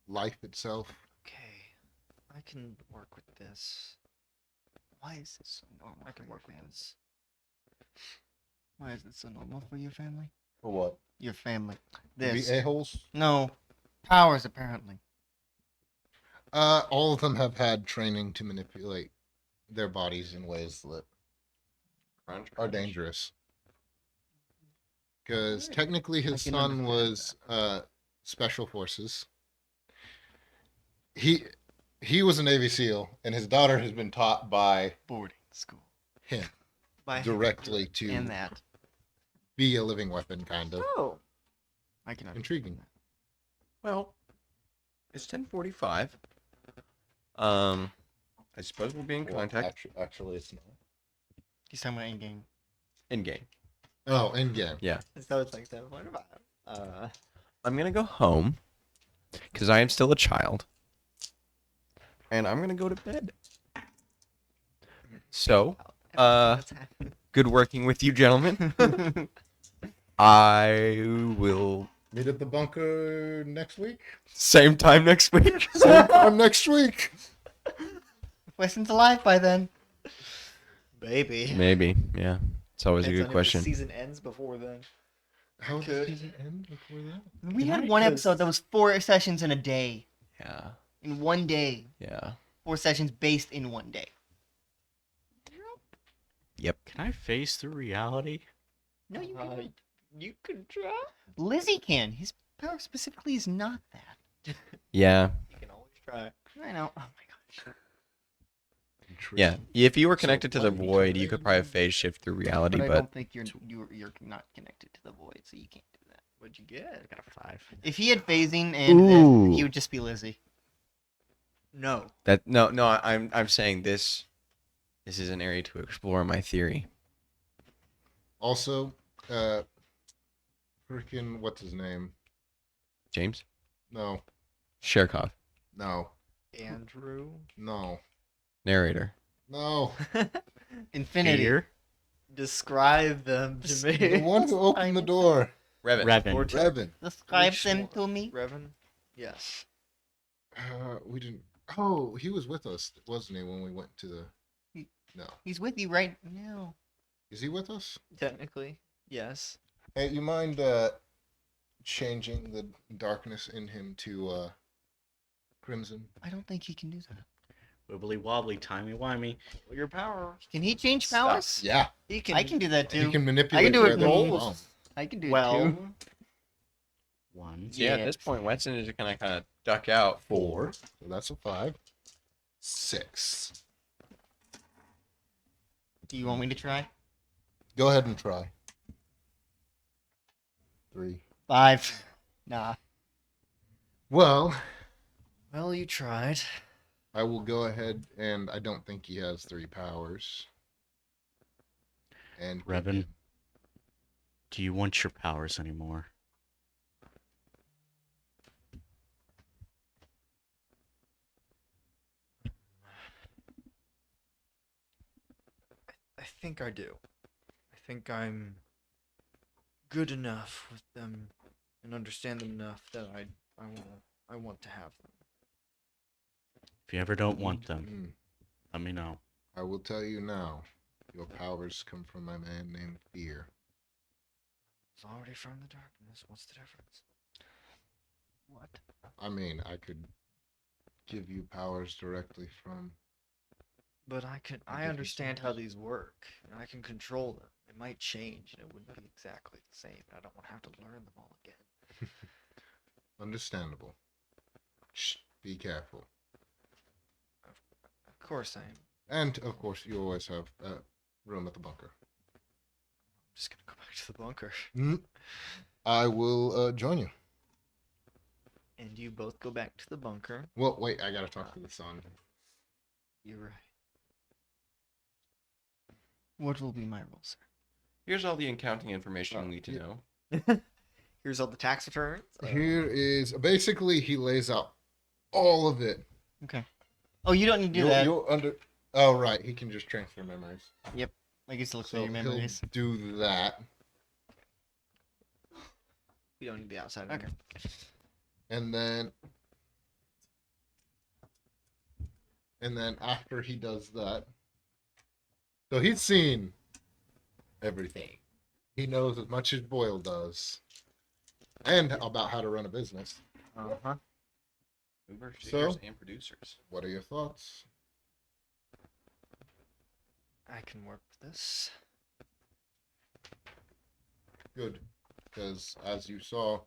life itself. Okay, I can work with this. Why is this so normal I for can your work with family? this. Why is this so normal for your family? For what? Your family. To This. be a-holes? No. Powers, apparently. All of them have had training to manipulate their bodies in ways that Crunch, are crunch. dangerous. Because Alright. technically his can son understand was special forces. He was a Navy SEAL, and his daughter has been taught by Boarding school. him By directly to And that. be a living weapon, kind of. Oh, I can understand Intriguing. that. Well, it's 10:45. I suppose we'll be in contact Actually, it's not. He's talking about in-game. in game. Oh, in game. so it's like 7.5. I'm gonna go home because I am still a child, and I'm gonna go to bed. So, That's happening. good working with you, gentlemen. I will Meet at the bunker next week. same time next week. Same time next week. Weston's alive by then. Baby. Maybe, yeah. It's always a Depends good on if question. the season ends before then. How Could- does it end before that? We Can had I- one 'cause- episode that was 4 sessions in a day. Yeah, In one day. yeah. 4 sessions based in one day. Yep. Can I phase through reality? No, you Uh, can. you could try. Lizzie can. His power specifically is not that. Yeah, You can always try. I know. Oh my gosh. yeah. If you were connected to the what we void, can you could do- probably phase shift through reality, But I but don't think you're not connected to the void, so you can't do that. What'd you get? I got a 5. If he had phasing and Ooh. he would just be Lizzie. No. that no. I'm saying this is an area to explore my theory. Also, freaking what's his name? James No, Sherkov, no, Andrew. no, narrator. no. Infinity. Fear? Describe them to me. The one who opened the door. Revan. Revan. Or- Revan. Describe Which them one? to me. Revan. Yes. We didn't. Oh, he was with us, wasn't he, when we went to the? He- No, He's with you right now. is he with us? Technically, yes. Hey, you mind changing the darkness in him to crimson? I don't think he can do that. Wibbly wobbly, timey wimey. Your power. Can he change powers? Yeah, He can. I can do that he too. can manipulate do it where they're both. from. I can do it Well, too. 1. Yeah, at this point, Weston is gonna kind of duck out. 4. So that's a 5. 6. Do you want me to try? Go ahead and try. 3. 5. Nah. Well, well, you tried. I will go ahead, and I don't think he has 3 powers. And Revan, do you want your powers anymore? I think I do. I think I'm good enough with them and understand them enough that I want to have them. If you ever don't want them, Mm, let me know. I will tell you now. Your powers come from a man named Fear. It's already from the darkness. What's the difference? What? I mean, I could give you powers directly from But I understand how these work, and I can control them. It might change, and it wouldn't be exactly the same. I don't want to have to learn them all again. Understandable. Shh, be careful. Of course I am. And, of course, you always have room at the bunker. I'm just gonna go back to the bunker. I will join you. And you both go back to the bunker. Well, wait, I gotta talk to the sun. You're right. What will be my role, sir? Here's all the accounting information you need to know. Here's all the tax returns. Here is basically he lays out all of it. Okay. Oh, you don't need to do You'll- that. you'll under. Oh right, he can just transfer memories. I guess to look So through your memories. he'll do that, We don't need the outside. Okay. and then after he does that, so he's seen everything. He knows as much as Boyle does, and about how to run a business. Uh-huh. Movers, So- shakers, and producers. What are your thoughts? I can work with this. Good, because as you saw,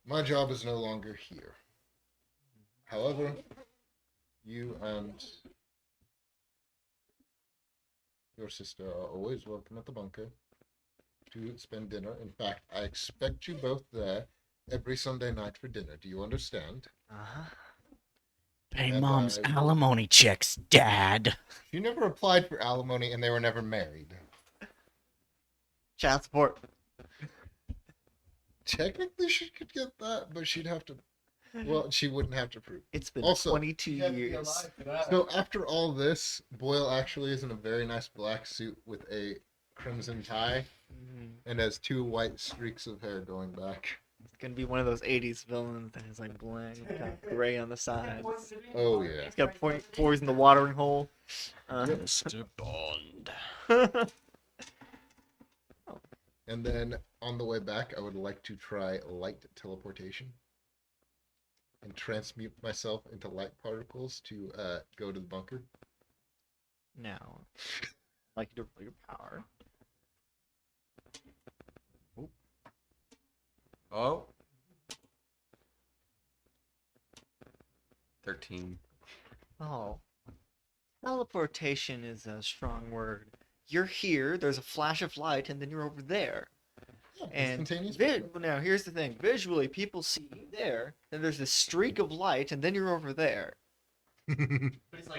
my job is no longer here. However, you and your sister are always welcome at the bunker to spend dinner. In fact, I expect you both there every Sunday night for dinner. Do you understand? Uh-huh. Pay And mom's I- alimony checks, Dad. You never applied for alimony and they were never married. Child support. Technically, she could get that, but she'd have to. Well, she wouldn't have to prove. It's been Also, 22 years. So after all this, Boyle actually is in a very nice black suit with a crimson tie Mhm. and has 2 white streaks of hair going back. It's gonna be one of those 80s villains that has like blank, kind of gray on the sides. Oh yeah. He's got poison the watering hole. Mr. Bond. And then on the way back, I would like to try light teleportation and transmute myself into light particles to go to the bunker. Now, I'd like you to roll your power. Oh. 13. Oh. Teleportation is a strong word. You're here, there's a flash of light, and then you're over there. Yeah, And instantaneous. now here's the thing. Visually, people see you there, then there's this streak of light, and then you're over there.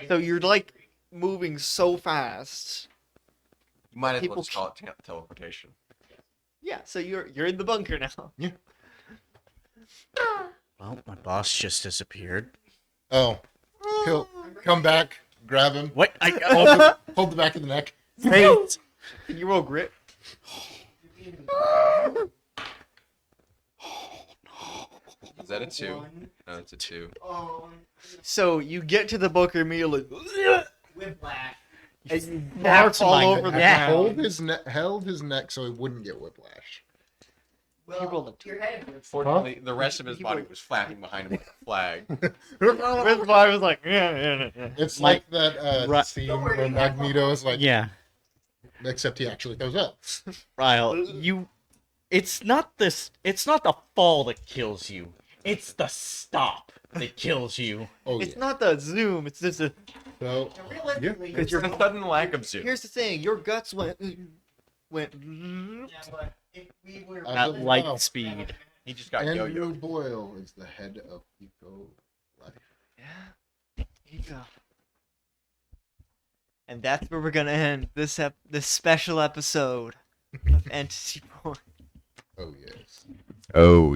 So you're like moving so fast. You might as well People just call it teleportation. Yeah, so you're in the bunker now. Well, my boss just disappeared. Oh, he'll come back, grab him, What? hold the back of the neck. Can you roll grit? Is that a 2? No, it's a 2. So you get to the bunker immediately, Whiplash. and you That's barf all my over the neck. ground. Held his neck so he wouldn't get whiplash. He rolled Well, a your head hurts. Fortunately, the rest of his He body would- was flapping behind him like a flag. Red Fly was like, yeah. It's Like, like that right- scene where Magneto is like, Yeah, except he actually goes up. Ryle, it's not the fall that kills you. It's the stop that kills you. Oh It's yeah. not the zoom. It's just a. So And realistically, Because It's a sudden lack of zoom. Here's the thing. Your guts went. yeah, but if we were At At light wow. speed. He just got Andrew yo-yo. Boyle is the head of Eco Life. Yeah. Here you go. And that's where we're gonna end this special episode of Fantasy Boy. Oh yes. Oh,